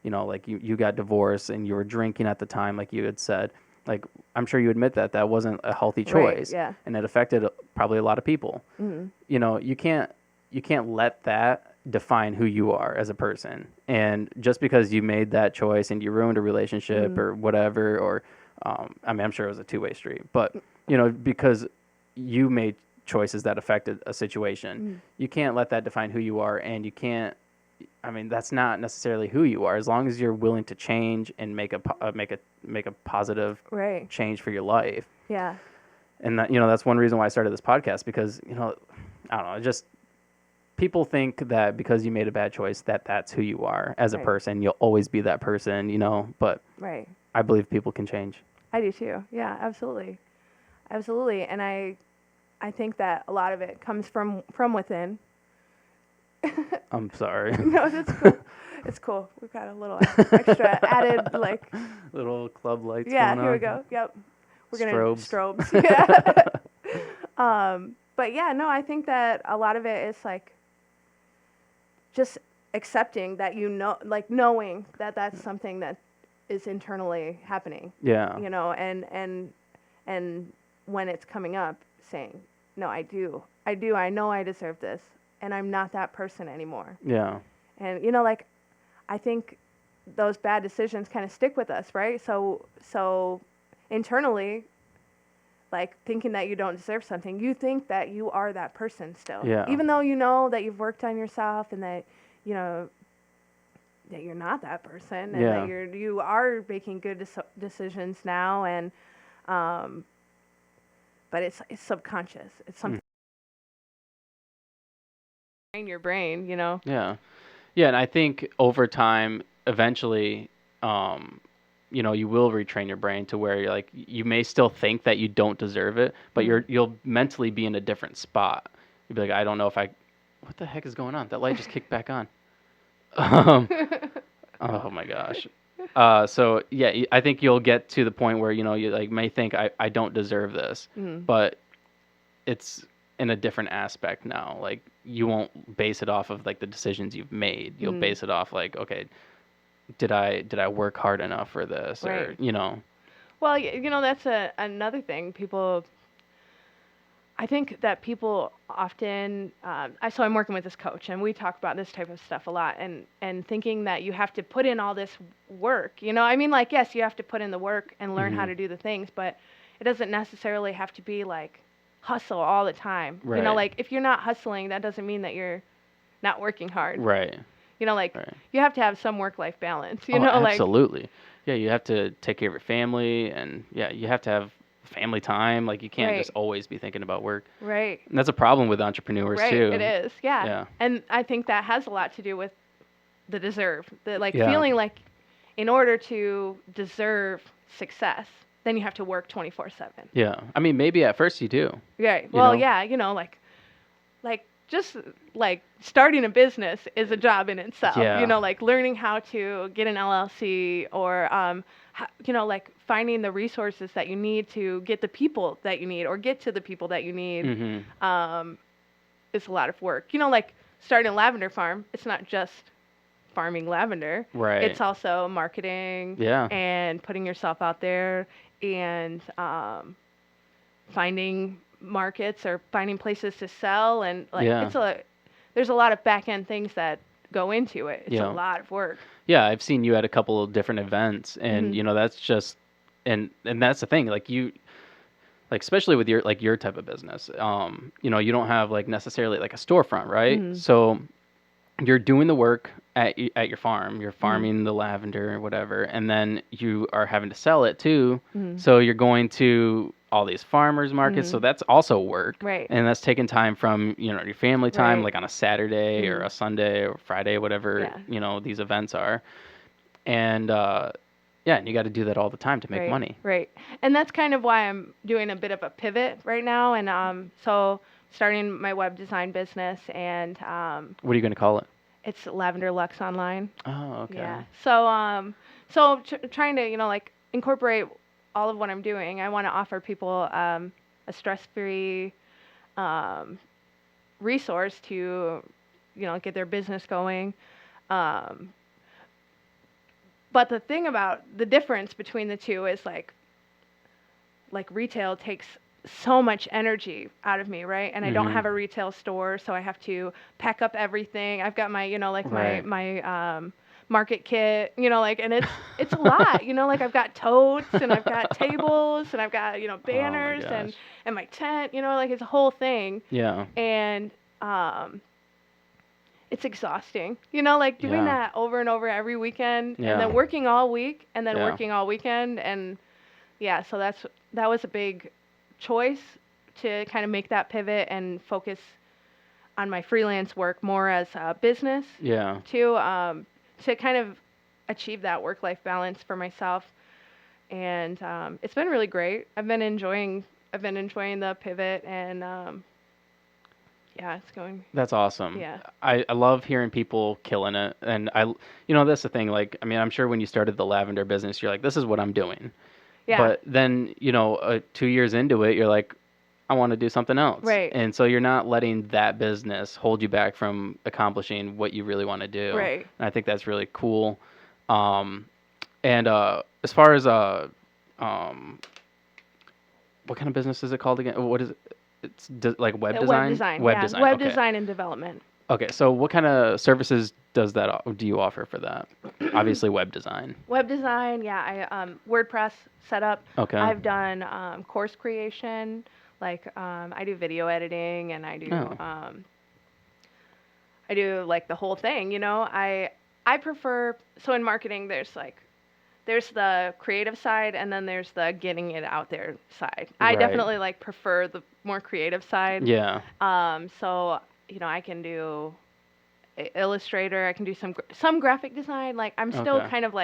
like you got divorced and you were drinking at the time, like you had said, like, I'm sure you admit that wasn't a healthy choice, Right, yeah. and it affected probably a lot of people. You can't let that define who you are as a person. And just because you made that choice and you ruined a relationship or whatever, or I'm sure it was a two-way street, but because you made choices that affected a situation, you can't let that define who you are. And you can't, that's not necessarily who you are, as long as you're willing to change and make a positive Right. change for your life. Yeah. And that, that's one reason why I started this podcast, because I don't know, just people think that because you made a bad choice that's who you are as a Right. person. You'll always be that person, but Right. I believe people can change. I do too. Yeah, absolutely. Absolutely. And I think that a lot of it comes from within. I'm sorry. No, that's cool. It's cool. We've got a little extra added, like, Little club lights yeah, going on. here we go. Yep. We're going to Strobes. strobes. Yeah. But yeah, no, I think that a lot of it is like just accepting that, like, knowing that that's something that is internally happening. Yeah. And when it's coming up, saying, no, I know I deserve this, and I'm not that person anymore. Yeah. And like, I think those bad decisions kind of stick with us, right? So internally, like, thinking that you don't deserve something, you think that you are that person still. Yeah. Even though you know that you've worked on yourself and that that you're not that person, and that you are making good decisions now, and but it's subconscious. It's something in your brain, Yeah. Yeah, and I think over time, eventually, you will retrain your brain to where you're like, you may still think that you don't deserve it, but you'll mentally be in a different spot. You'll be like, I don't know if what the heck is going on? That light just kicked back on. Oh my gosh. So yeah, I think you'll get to the point where, you like may think I don't deserve this, but it's in a different aspect now. Like, you won't base it off of like the decisions you've made. You'll base it off like, okay, did I work hard enough for this? Right. Or Well, that's another thing. I think that people often, so I'm working with this coach, and we talk about this type of stuff a lot, and thinking that you have to put in all this work. Like, yes, you have to put in the work and learn how to do the things, but it doesn't necessarily have to be like hustle all the time. Right. Like, if you're not hustling, that doesn't mean that you're not working hard. Right. Like, right. You have to have some work-life balance. Absolutely. Yeah, you have to take care of your family, and yeah, you have to have family time. Like, you can't just always be thinking about work. Right. And that's a problem with entrepreneurs too. Right, it is. Yeah. Yeah. And I think that has a lot to do with the deserve. Feeling like in order to deserve success, then you have to work 24/7. Yeah. Maybe at first you do. Right. Well, yeah, like just like starting a business is a job in itself. Yeah. Like learning how to get an LLC, or like finding the resources that you need to get the people that you need, or get to the people that you need, is a lot of work. Like starting a lavender farm, it's not just farming lavender. Right. It's also marketing. Yeah. And putting yourself out there, and finding markets or finding places to sell, and like Yeah. there's a lot of back end things that go into it. It's a Yeah. lot of work. Yeah, I've seen you at a couple of different events, and Mhm. that's just, and that's the thing, like especially with your type of business, you don't have like necessarily like a storefront, right? Mhm. So you're doing the work at your farm. You're Mhm. farming the lavender or whatever, and then you are having to sell it too. Mhm. So you're going to all these farmers markets. So Mhm. that's also work, Right. and that's taking time from your family time, Right. like on a Saturday or Mhm. a Sunday or Friday, whatever Yeah. these events are, and yeah, and you got to do that all the time to make Right. money. Right. And that's kind of why I'm doing a bit of a pivot right now, and so starting my web design business, and What are you going to call it? it's Lavender Luxe online. Oh, okay. Yeah. So trying to, like, incorporate all of what I'm doing. I want to offer people a stress-free um, resource to, get their business going. Um, but the thing about the difference between the two is like retail takes so much energy out of me, right? And I don't have a retail store, so I have to pack up everything. I've got my, like Right. my market kit, and it's a lot, like I've got totes and I've got tables and I've got, Oh my banners gosh. and my tent, like it's a whole thing. Yeah. And it's exhausting, like doing Yeah. that over and over every weekend and Yeah. then working all week and then Yeah. working all weekend. And yeah, so that was a big choice to kind of make that pivot and focus on my freelance work more as a business Yeah. to kind of achieve that work-life balance for myself. And it's been really great. I've been enjoying the pivot, and yeah, it's going. That's awesome. Yeah. I love hearing people killing it. And that's the thing. Like, I mean, I'm sure when you started the lavender business, you're like, this is what I'm doing. Yeah. But then, 2 years into it, you're like, I want to do something else. Right. And so you're not letting that business hold you back from accomplishing what you really want to do. Right. And I think that's really cool. And as far as um, what kind of business is it called again? What is it? It's like web design. Web design. Web Yeah. design. Web Okay. design and development. Okay. So what kind of services do you offer for that? Obviously, web design. Web design. Yeah. I WordPress setup. Okay. I've done course creation. Like I do video editing, and Oh. I do like the whole thing. I prefer, so in marketing there's the creative side and then there's the getting it out there side. I Right. definitely prefer the more creative side. Yeah. So I can do Illustrator. I can do some graphic design. Like I'm still Okay. kind of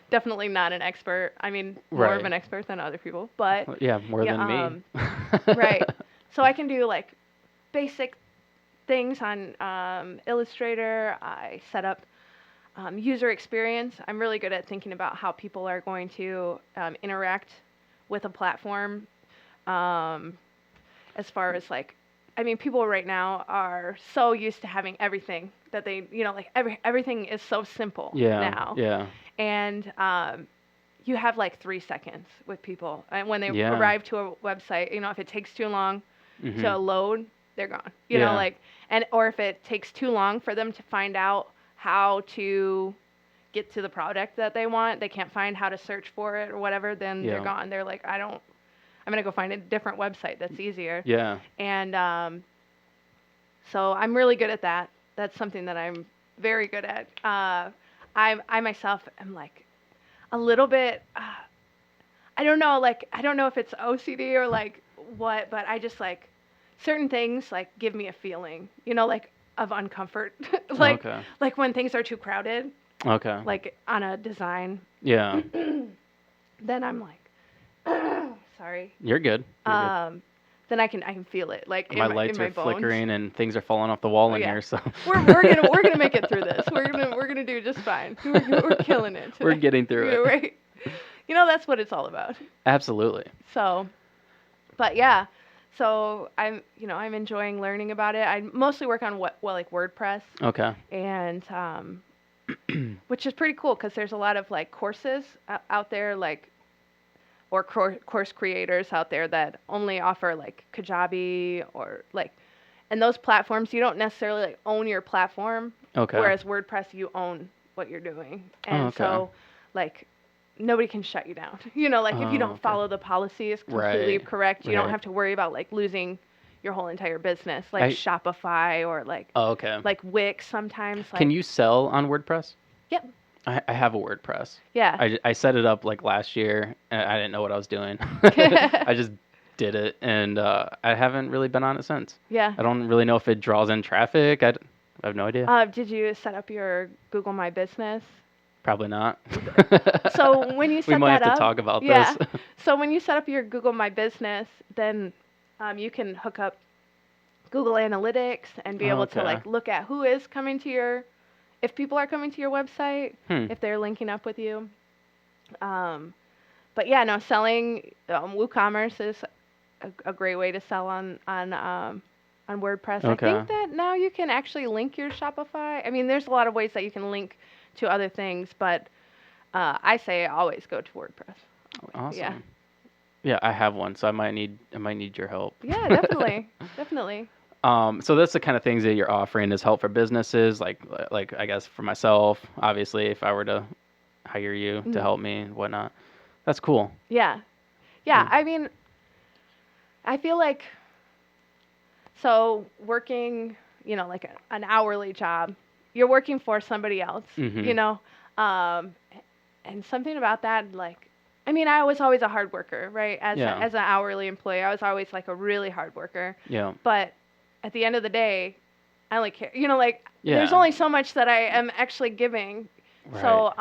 definitely not an expert. I mean, more of Right. an expert than other people, but Yeah, more yeah, than me. right. So I can do basic things on Illustrator. I set up user experience. I'm really good at thinking about how people are going to interact with a platform. As far as I mean, people right now are so used to having everything that they, everything is so simple Yeah. now. Yeah. And you have 3 seconds with people. And when they Yeah. arrive to a website, if it takes too long to Mhm. load, they're gone. Yeah. Or if it takes too long for them to find out how to get to the product that they want, they can't find how to search for it or whatever, then they're Yeah. gone. They're like, I'm going to go find a different website that's easier. Yeah. And so I'm really good at that. That's something that I'm very good at. I myself am a little bit, I don't know, I don't know if it's OCD or what, but I just certain things give me a feeling, of uncomfort. Okay. When things are too crowded, Okay. on a design, Yeah. then I'm sorry. You're good. You're good. Then I can feel it in My my lights in my are bones. flickering and things are falling off the wall Oh, in yeah. here, so We're gonna make it through this. We're gonna do just fine. We're killing it today. we're getting through Yeah, it. right. That's what it's all about. Absolutely. So, but yeah, so I'm enjoying learning about it. I mostly work on WordPress, Okay. and which is pretty cool because there's a lot of courses out there or course creators out there that only offer like Kajabi or like, and those platforms, you don't necessarily like own your platform. Okay. Whereas WordPress, you own what you're doing. Oh, And okay. so like nobody can shut you down. You know, like if you Oh, don't okay. follow the policies completely Right. correct, you don't Right. have to worry about like losing your whole entire business, like I Shopify or Oh, okay. like Wix sometimes. Can Like, you sell on WordPress? yep, I have a WordPress. yeah. I set it up like last year, and I didn't know what I was doing. I just did it, and I haven't really been on it since. Yeah. I don't really know if it draws in traffic. I have no idea. Did you set up your Google My Business? Probably not. So when you We set might that have up, to talk about yeah. this. So when you set up your Google My Business, then you can hook up Google Analytics and be Oh, able to okay. like look at who is coming to if people are coming to your website, if they're linking up with you. But yeah, no, selling WooCommerce is a great way to sell on WordPress. I Okay. think that now you can actually link your Shopify. I mean, there's a lot of ways that you can link to other things, but I say always go to WordPress. Awesome. Yeah. Yeah, I have one, so I might need your help. Yeah, definitely, definitely. So that's the kind of things that you're offering is help for businesses, like I guess for myself, obviously, if I were to hire you to help me and whatnot. That's cool. Yeah, yeah. Mm. I mean, I feel like so working, you know, like an hourly job, you're working for somebody else, Mhm. you know, um, and something about that, like, I mean, I was always a hard worker, right? Yeah. As an hourly employee, I was always like a really hard worker. Yeah. But at the end of the day, I only care, you know, like there's Yeah. only so much that I am actually giving. Right. So,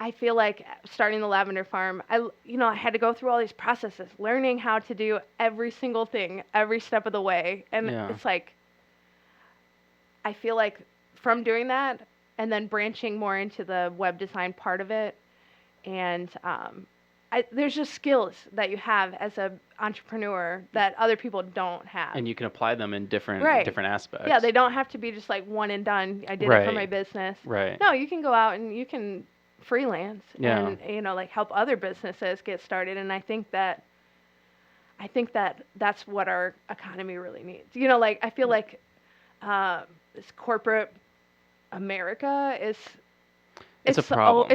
I feel like starting the lavender farm, I had to go through all these processes, learning how to do every single thing, every step of the way. And Yeah. it's like, I feel like from doing that and then branching more into the web design part of it, and there's just skills that you have as an entrepreneur that other people don't have. And you can apply them in different Right. aspects. Yeah, they don't have to be just like one and done. I did it for my Right. business. Right. No, you can go out and you can freelance Yeah. and like help other businesses get started. And I think that that's what our economy really needs. You know, like I feel like this corporate America is It's a problem.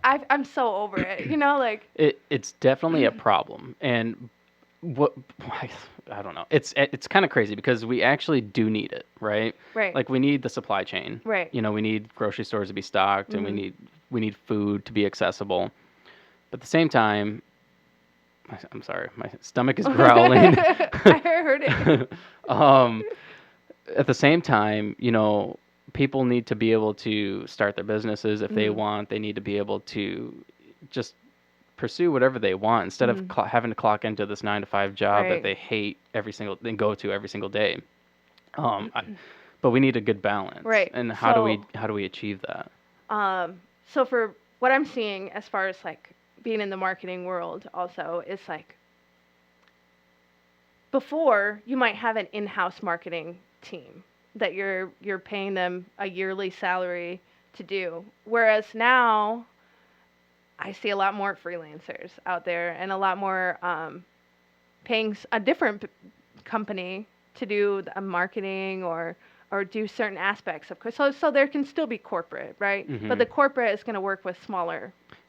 I'm so over it. You know, like It's definitely a problem. And what I don't know. It's kind of crazy because we actually do need it, right? right, Like we need the supply chain. right. You know, we need grocery stores to be stocked, and Mhm. we need food to be accessible. But at the same time, I'm sorry, my stomach is growling. I heard it. At the same time, you know, people need to be able to start their businesses if they Mhm. want. They need to be able to just pursue whatever they want instead of Mhm. having to clock into this 9 to 5 job that Right. they hate and go to every single day. But we need a good balance. Right. And So- how do we achieve that? So for what I'm seeing as far as like being in the marketing world also is like before you might have an in-house marketing team that you're paying them a yearly salary to do. Whereas now I see a lot more freelancers out there and a lot more paying a different company to do the marketing or do certain aspects of so there can still be corporate, right? Mhm. But the corporate is going to work with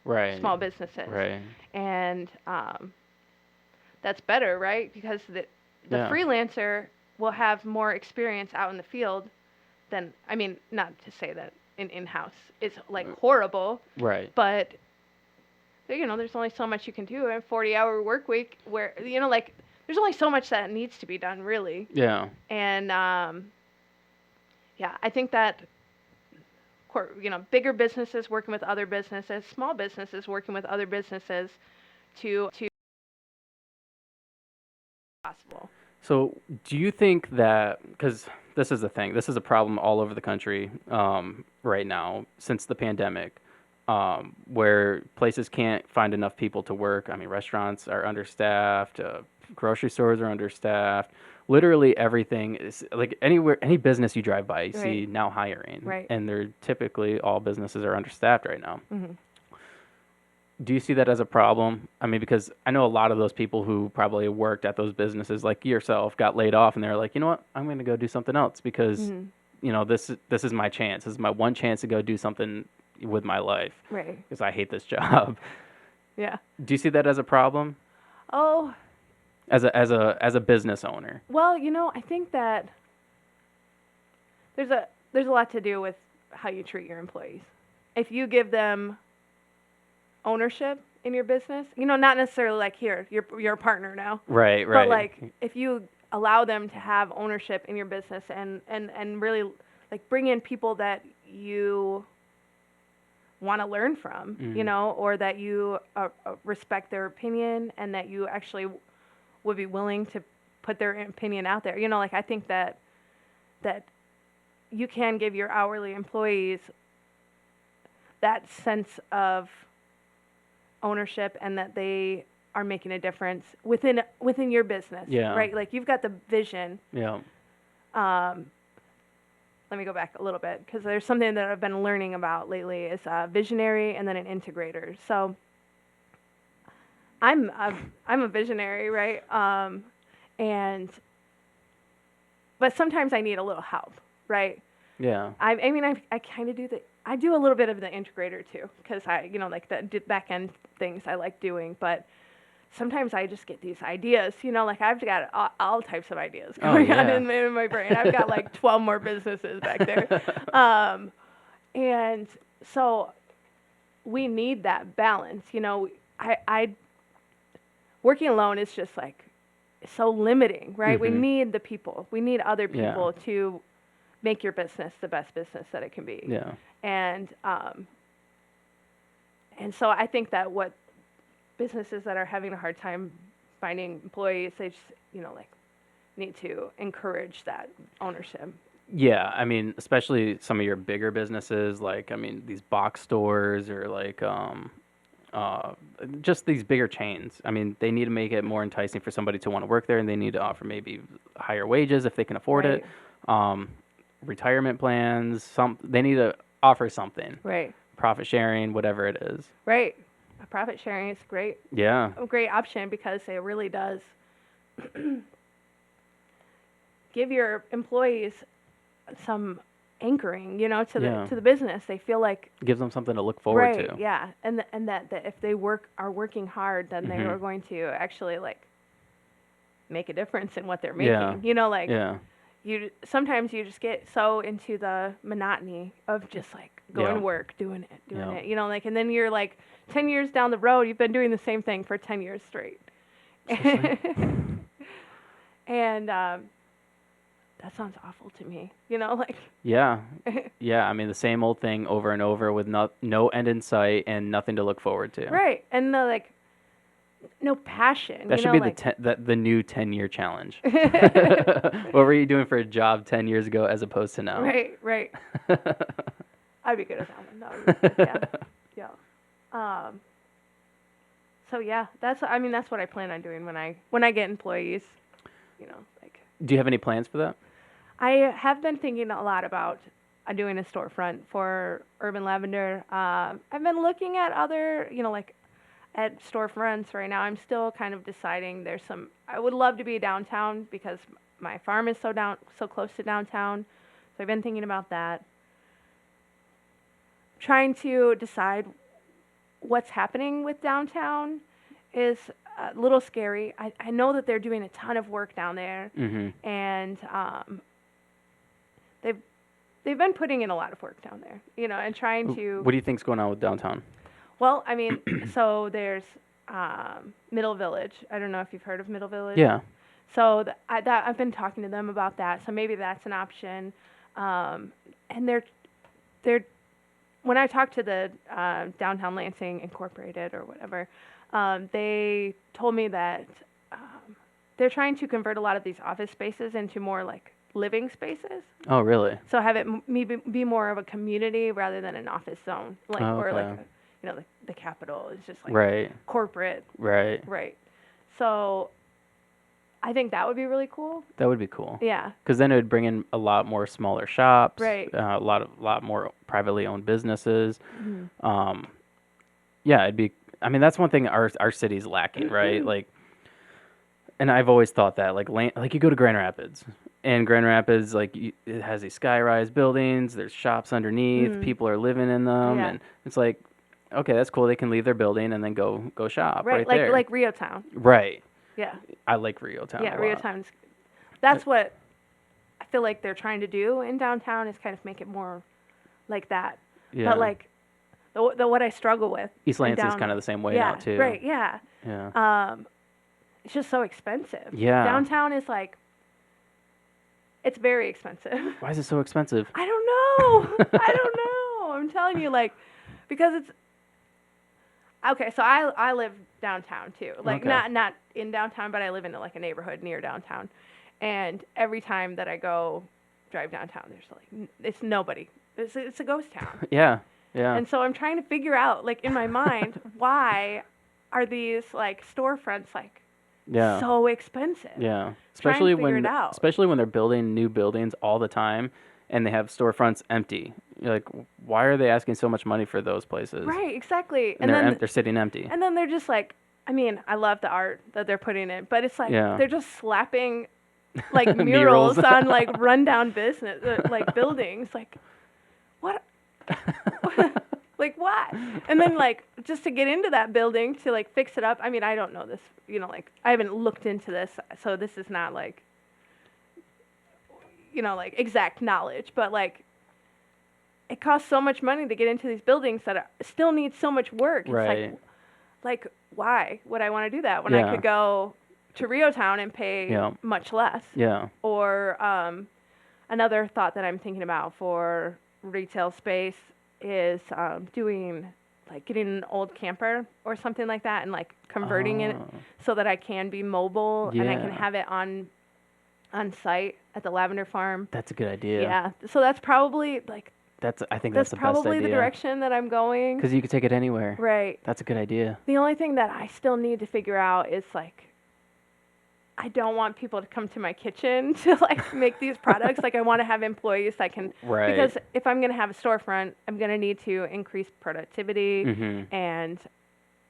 Right. small businesses, Right. and that's better, right? Because the Yeah. freelancer will have more experience out in the field than, I mean, not to say that an in-house is like horrible, Right. but you know, there's only so much you can do in a 40-hour work week where, you know, like there's only so much that needs to be done really. Yeah. And yeah, I think that you know, bigger businesses working with other businesses, small businesses working with other businesses to possible. So, do you think that, because this is the thing, this is a problem all over the country right now since the pandemic, where places can't find enough people to work. I mean, restaurants are understaffed, grocery stores are understaffed. Literally everything is like any business you drive by, you see Right. now hiring, Right. and they're typically all businesses are understaffed right now. Mm-hmm. Do you see that as a problem? I mean, because I know a lot of those people who probably worked at those businesses, like yourself, got laid off, and they're like, you know what, I'm going to go do something else because, this is my chance. This is my one chance to go do something with my life Right. because I hate this job. Yeah. Do you see that as a problem Oh, as a business owner? well, I think that there's a lot to do with how you treat your employees. If you give them ownership in your business, not necessarily like, here, you're a partner now. Right, But right. like, if you allow them to have ownership in your business and really like bring in people that you want to learn from, or that you respect their opinion and that you actually would be willing to put their opinion out there. Like, I think that you can give your hourly employees that sense of ownership and that they are making a difference within your business. Yeah. Right? Like, you've got the vision. Yeah. Let me go back a little bit, because there's something that I've been learning about lately is a visionary and then an integrator. So I'm a visionary, right? But sometimes I need a little help, right? Yeah. I mean, I kind of I do a little bit of the integrator too, because like the back end things I like doing, but sometimes I just get these ideas, like I've got all types of ideas going on in my brain. I've got like 12 more businesses back there. And so we need that balance. I working alone is just like so limiting, right? We need the people. We need other people to make your business the best business that it can be. Yeah. And so I think that what businesses that are having a hard time finding employees, they just, like, need to encourage that ownership. Yeah, I mean, especially some of your bigger businesses, like, I mean, these box stores or like just these bigger chains. I mean, they need to make it more enticing for somebody to want to work there, and they need to offer maybe higher wages if they can afford it. Retirement plans, they need to offer something. Right. Profit sharing, whatever it is. Right. Profit sharing is great. Yeah. A great option, because it really does give your employees some anchoring, to the business. They feel like gives them something to look forward to. Yeah, and that if they are working hard, then they are going to actually like make a difference in what they're making. Yeah. Sometimes you just get so into the monotony of just like going to work, doing it, like, and then you're like 10 years down the road, you've been doing the same thing for 10 years straight. And that sounds awful to me, like. Yeah. Yeah, I mean, the same old thing over and over with no end in sight and nothing to look forward to. Right. And like no passion. That should be like the new 10-year challenge. What were you doing for a job 10 years ago as opposed to now? Right. I'd be good at that one. Yeah. So yeah, that's what I plan on doing when I get employees. Like. Do you have any plans for that? I have been thinking a lot about doing a storefront for Urban Lavender. I've been looking at other, like, at storefronts right now. I'm still kind of deciding. I would love to be downtown because my farm is so close to downtown. So I've been thinking about that. Trying to decide what's happening with downtown is a little scary. I know that they're doing a ton of work down there, and they've been putting in a lot of work down there, and trying to. What do you think's going on with downtown? Well, I mean, so there's Middle Village. I don't know if you've heard of Middle Village. Yeah. So I've been talking to them about that. So maybe that's an option. And they're when I talked to the Downtown Lansing Incorporated or whatever, they told me that they're trying to convert a lot of these office spaces into more like living spaces. Oh, really? So have it be more of a community rather than an office zone, like or like the Capitol is just like corporate. Right. So I think that would be really cool. That would be cool. Yeah. Because then it would bring in a lot more smaller shops. Right. A lot more privately owned businesses. Mm-hmm. Yeah, it'd be. I mean, that's one thing our city's lacking, right? Like, and I've always thought that, like you go to Grand Rapids, and Grand Rapids, like, it has these sky-rise buildings. There's shops underneath. People are living in them, Yeah. and it's like, okay, that's cool. They can leave their building and then go shop Right, right like there. like Rio Town. Right. Yeah. I like Rio Town. Yeah, a Rio lot. Town's. That's what I feel like they're trying to do in downtown is kind of make it more like that. Yeah. But like the what I struggle with. East Lansing's kind of the same way yeah, now too. Right. Yeah. Yeah. It's just so expensive. Yeah. Downtown is like. It's very expensive. Why is it so expensive? I don't know. I don't know. I'm telling you, like, because it's. Okay, so I live downtown too. Like Okay. not in downtown, but I live in like a neighborhood near downtown. And every time that I go drive downtown, there's like it's nobody. It's a ghost town. Yeah. Yeah. And so I'm trying to figure out like in my mind why are these like storefronts like Yeah. so expensive? Yeah. Trying to figure it out. Especially when they're building new buildings all the time and they have storefronts empty. You're like, why are they asking so much money for those places? Right, exactly. And they're sitting empty. And then they're just like, I mean, I love the art that they're putting in, but it's like Yeah. they're just slapping like Murals. murals on like rundown business like buildings. Like, what? Like what? And then like just to get into that building to like fix it up. I mean, I don't know this, like I haven't looked into this, so this is not like like exact knowledge, but like it costs so much money to get into these buildings that still need so much work. Right. It's like why would I want to do that when I could go to Rio Town and pay much less? Yeah. Or another thought that I'm thinking about for retail space is doing like getting an old camper or something like that and like converting it so that I can be mobile and I can have it on site at the lavender farm. That's a good idea. Yeah. So that's probably like I think that's the best idea. That's probably the direction that I'm going. Because you could take it anywhere. Right. That's a good idea. The only thing that I still need to figure out is like I don't want people to come to my kitchen to like make these products. Like I want to have employees that can, because if I'm going to have a storefront, I'm going to need to increase productivity, and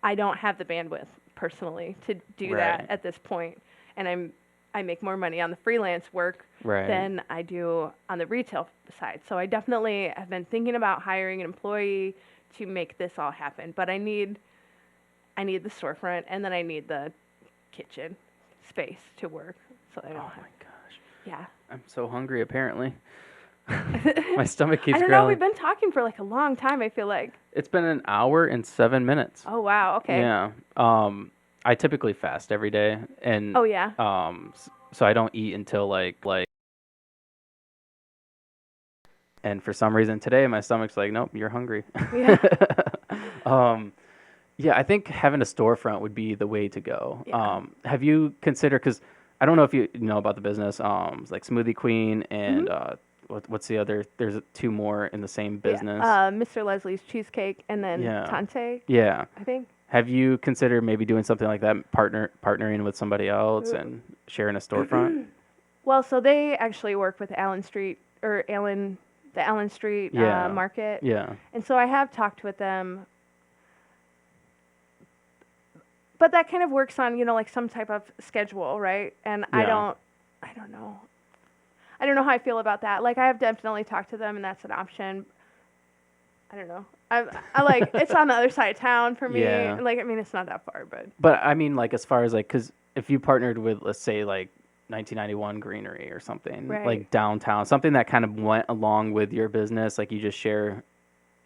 I don't have the bandwidth personally to do that at this point. And I make more money on the freelance work than I do on the retail side. So I definitely have been thinking about hiring an employee to make this all happen. But I need the storefront, and then I need the kitchen space to work, so I don't have. My gosh. Yeah. I'm so hungry. Apparently, my stomach keeps. I don't growling. know. We've been talking for like a long time. I feel like. It's been an hour and 7 minutes. Oh wow. Okay. Yeah. I typically fast every day, and oh yeah. So I don't eat until like. And for some reason today, my stomach's like, nope, you're hungry. Yeah. Yeah, I think having a storefront would be the way to go. Yeah. Have you considered, because I don't know if you know about the business, like Smoothie Queen and what's the other? There's two more in the same business. Yeah. Mr. Leslie's Cheesecake and then Tante. Yeah. I think. Have you considered maybe doing something like that, partnering with somebody else and sharing a storefront? Well, so they actually work with the Allen Street Market. Yeah. And so I have talked with them. But that kind of works on, like some type of schedule, right? And I don't know. I don't know how I feel about that. Like I have definitely talked to them, and that's an option. I don't know. I like it's on the other side of town for me. Yeah. Like I mean, it's not that far, but. But I mean, like as far as like, because if you partnered with, let's say, like 1991 Greenery or something, like downtown, something that kind of went along with your business, like you just share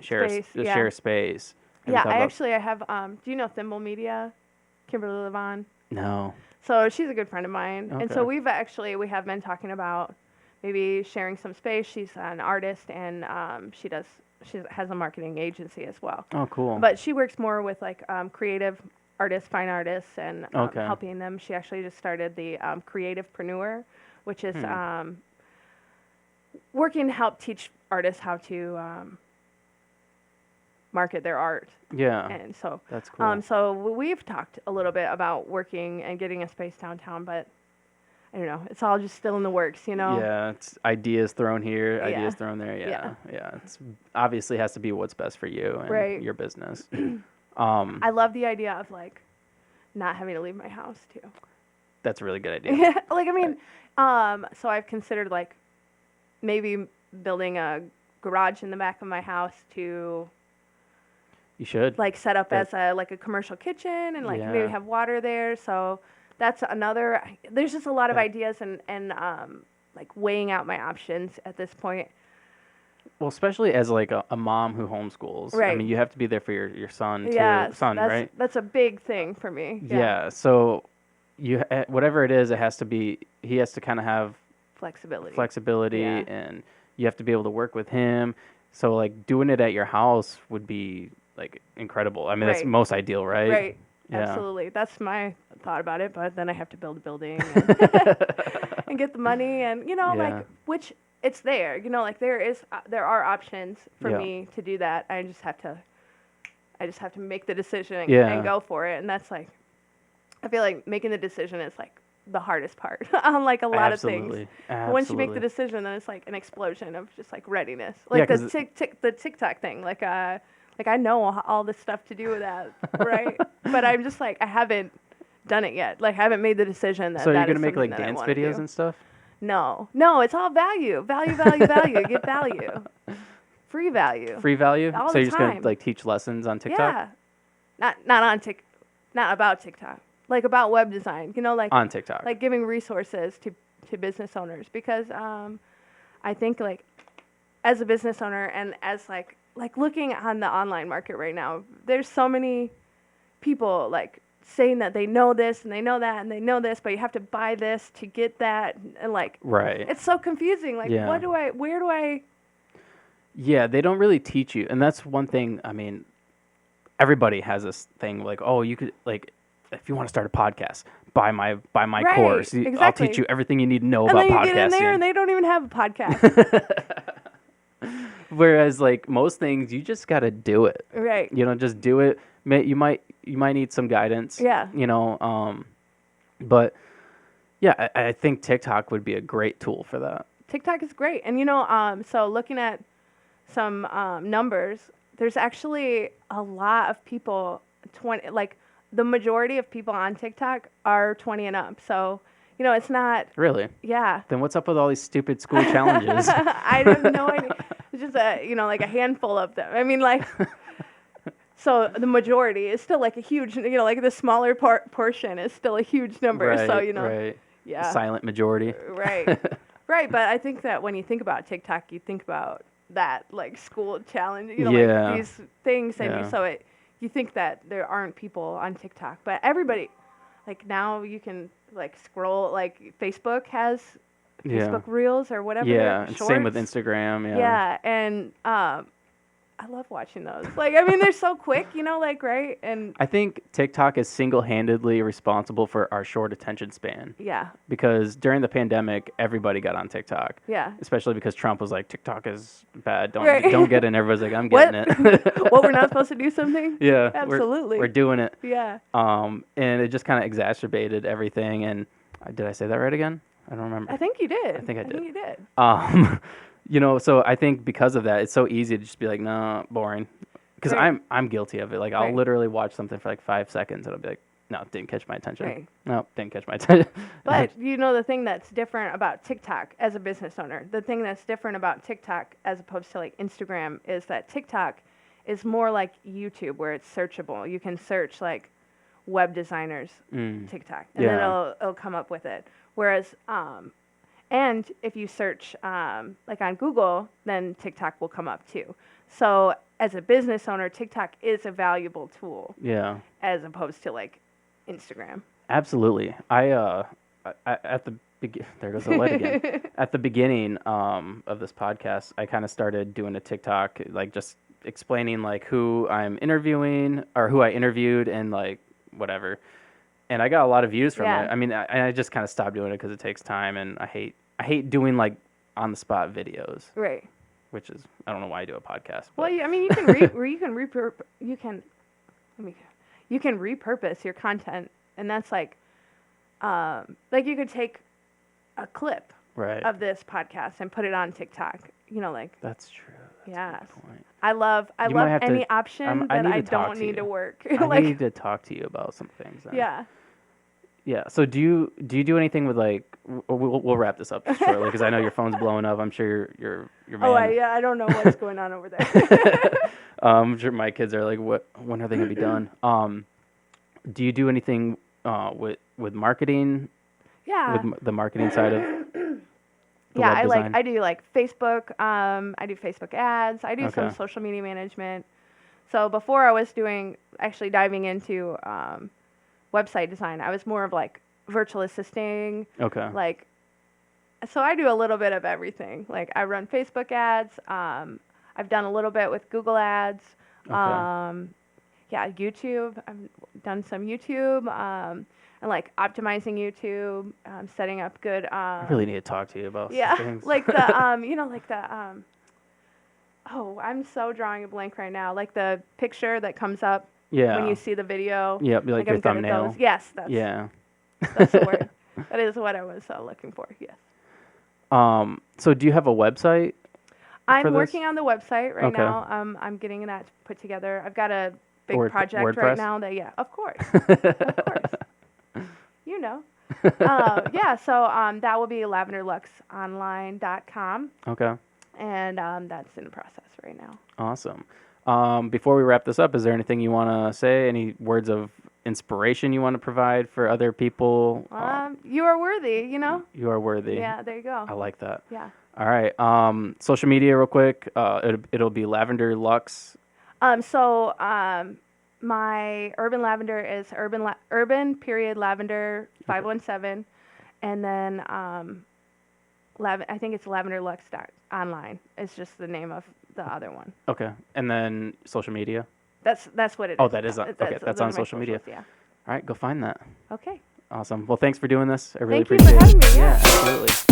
space. Yeah, I have. Do you know Thimble Media? Kimberly Levon. No. So she's a good friend of mine. Okay. And so we have been talking about maybe sharing some space. She's an artist, and she has a marketing agency as well. Oh, cool. But she works more with like creative artists, fine artists, and helping them. She actually just started the Creativepreneur, which is working to help teach artists how to market their art. Yeah. And so that's cool. So we've talked a little bit about working and getting a space downtown, but I don't know. It's all just still in the works, Yeah, it's ideas thrown here, ideas thrown there. Yeah. It's obviously has to be what's best for you and your business. I love the idea of like not having to leave my house too. That's a really good idea. Like, I mean, so I've considered like maybe building a garage in the back of my house to You should. like set up as a commercial kitchen and like maybe Yeah. have water there. So that's another. There's just a lot of ideas and like weighing out my options at this point. Well, especially as like a mom who homeschools. I Right. mean, you have to be there for your son too. Yeah, Right? that's a big thing for me. Yeah. So whatever it is, it has to be. He has to kind of have Flexibility. Yeah. and you have to be able to work with him. So like doing it at your house would be like incredible. I mean, that's Right. most ideal, right? Right. Yeah. Absolutely. That's my thought about it. But then I have to build a building and, and get the money, and Yeah. like which it's there. Like there are options for Yeah. me to do that. I just have to make the decision and, Yeah. and go for it. And that's like, I feel like making the decision is like the hardest part on like a lot of things. Absolutely. But once you make the Absolutely. decision, then it's like an explosion of just like readiness. Yeah, Like 'cause the TikTok thing. Like I know all this stuff to do with that, right? But I'm just like I haven't done it yet. Like I haven't made the decision that. So you're that is gonna make something like that I dance wanna videos do. and stuff? No, it's all value. Value. Get value. Free value. Free value? All So the you're just gonna time. like teach lessons on TikTok? Yeah. Not about TikTok. Like about web design. Like On TikTok. like giving resources to business owners because I think like as a business owner and as like looking on the online market right now, there's so many people like saying that they know this and they know that and they know this, but you have to buy this to get that, and like Right. it's so confusing. Like Yeah. where do I? Yeah, they don't really teach you, and that's one thing. I mean, everybody has this thing like, oh, you could like, if you want to start a podcast, buy my Right, course. I'll exactly. teach you everything you need to know And about then you podcasting. get in there and they don't even have a podcast. Whereas like most things, you just got to do it. Right. Just do it. You might need some guidance. Yeah. But yeah, I think TikTok would be a great tool for that. TikTok is great. And so looking at some numbers, there's actually a lot of people the majority of people on TikTok are 20 and up. So, it's not Really? yeah. Then what's up with all these stupid school challenges? I have no idea. It's just like a handful of them. I mean, like, so the majority is still like a huge, like the smaller portion is still a huge number. Right, So, right. yeah. Silent majority. Right. Right. But I think that when you think about TikTok, you think about that like school challenge, Yeah. like these things. And Yeah. you think that there aren't people on TikTok, but everybody, like now you can like scroll, like Facebook has Facebook Reels or whatever. Yeah, and same with Shorts. Instagram. Yeah. And I love watching those. Like, I mean, they're so quick, like, right? And I think TikTok is single-handedly responsible for our short attention span yeah, because during the pandemic, everybody got on TikTok. yeah. Especially because Trump was like, TikTok is bad. Don't Right. don't get it. And everybody's like, I'm What? getting it. What, we're not supposed to do something? Yeah, Absolutely. We're doing it. Yeah. And it just kind of exacerbated everything. And did I say that right again? I don't remember. I think you did. I think I did. think you did. So I think because of that, it's so easy to just be like, no, boring. Because Right. I'm guilty of it. Like I'll Right. literally watch something for like 5 seconds and I'll be like, no, didn't catch my attention. Right. No, didn't catch my attention. But the thing that's different about TikTok as a business owner, the thing that's different about TikTok as opposed to like Instagram is that TikTok is more like YouTube where it's searchable. You can search like web designers TikTok and then it'll come up with it. Whereas and if you search like on Google, then TikTok will come up too. So as a business owner, TikTok is a valuable tool Yeah, as opposed to like Instagram. absolutely. I at the there goes the light again. At the beginning of this podcast, I kind of started doing a TikTok, like just explaining like who I'm interviewing or who I interviewed and like whatever. And I got a lot of views from Yeah. it. I mean, I just kind of stopped doing it because it takes time, and I hate doing like on the spot videos, Right. which is I don't know why I do a podcast. Well, But you can repurpose your content, and that's like you could take a clip right, of this podcast and put it on TikTok. Like that's true. That's yeah. a good point. I love You might have any to- option I that need I to talk don't to need you. to work. I Like, need to talk to you about some things. Then. yeah. Yeah. So do you do anything with like? We'll wrap this up shortly because I know your phone's blowing up. I'm sure your Oh, man. I don't know what's going on over there. I'm sure my kids are like, what? When are they gonna be done? Do you do anything with marketing? Yeah. With the marketing side of the Yeah, web design? I do like Facebook. I do Facebook ads. I do some Okay. social media management. So before I was actually diving into website design, I was more of like virtual assisting. Okay. Like, so I do a little bit of everything. Like I run Facebook ads. I've done a little bit with Google ads. Okay. Yeah, YouTube. I've done some YouTube. And like optimizing YouTube, setting up good. I really need to talk to you about Yeah, some things. like the oh, I'm so drawing a blank right now. Like the picture that comes up Yeah. when you see the video. Yeah, be like your I'm good at thumbnail. those. Yes, that's Yeah. that's the word. That is what I was looking for. Yes. So do you have a website? I'm this? working on the website right Okay. now. I'm getting that put together. I've got a big project WordPress? right now that of course. Of course. You know. Yeah, so that will be lavenderluxeonline.com. Okay. And that's in the process right now. Awesome. Before we wrap this up, is there anything you want to say? Any words of inspiration you want to provide for other people? You are worthy, you know? You are worthy. Yeah, there you go. I like that. Yeah. All right. Social media real quick. It'll be Lavender Luxe. My Urban Lavender is Urban Lavender 517, and then I think it's Lavender Luxe online. It's just the name of the other one. Okay. And then social media. That's what it is. Oh, that is on. Okay, Those that's are on my social media. socials, Yeah. All right, go find that. Okay. Awesome. Well, thanks for doing this. I really Thank you appreciate for it. having me. Yeah. Absolutely.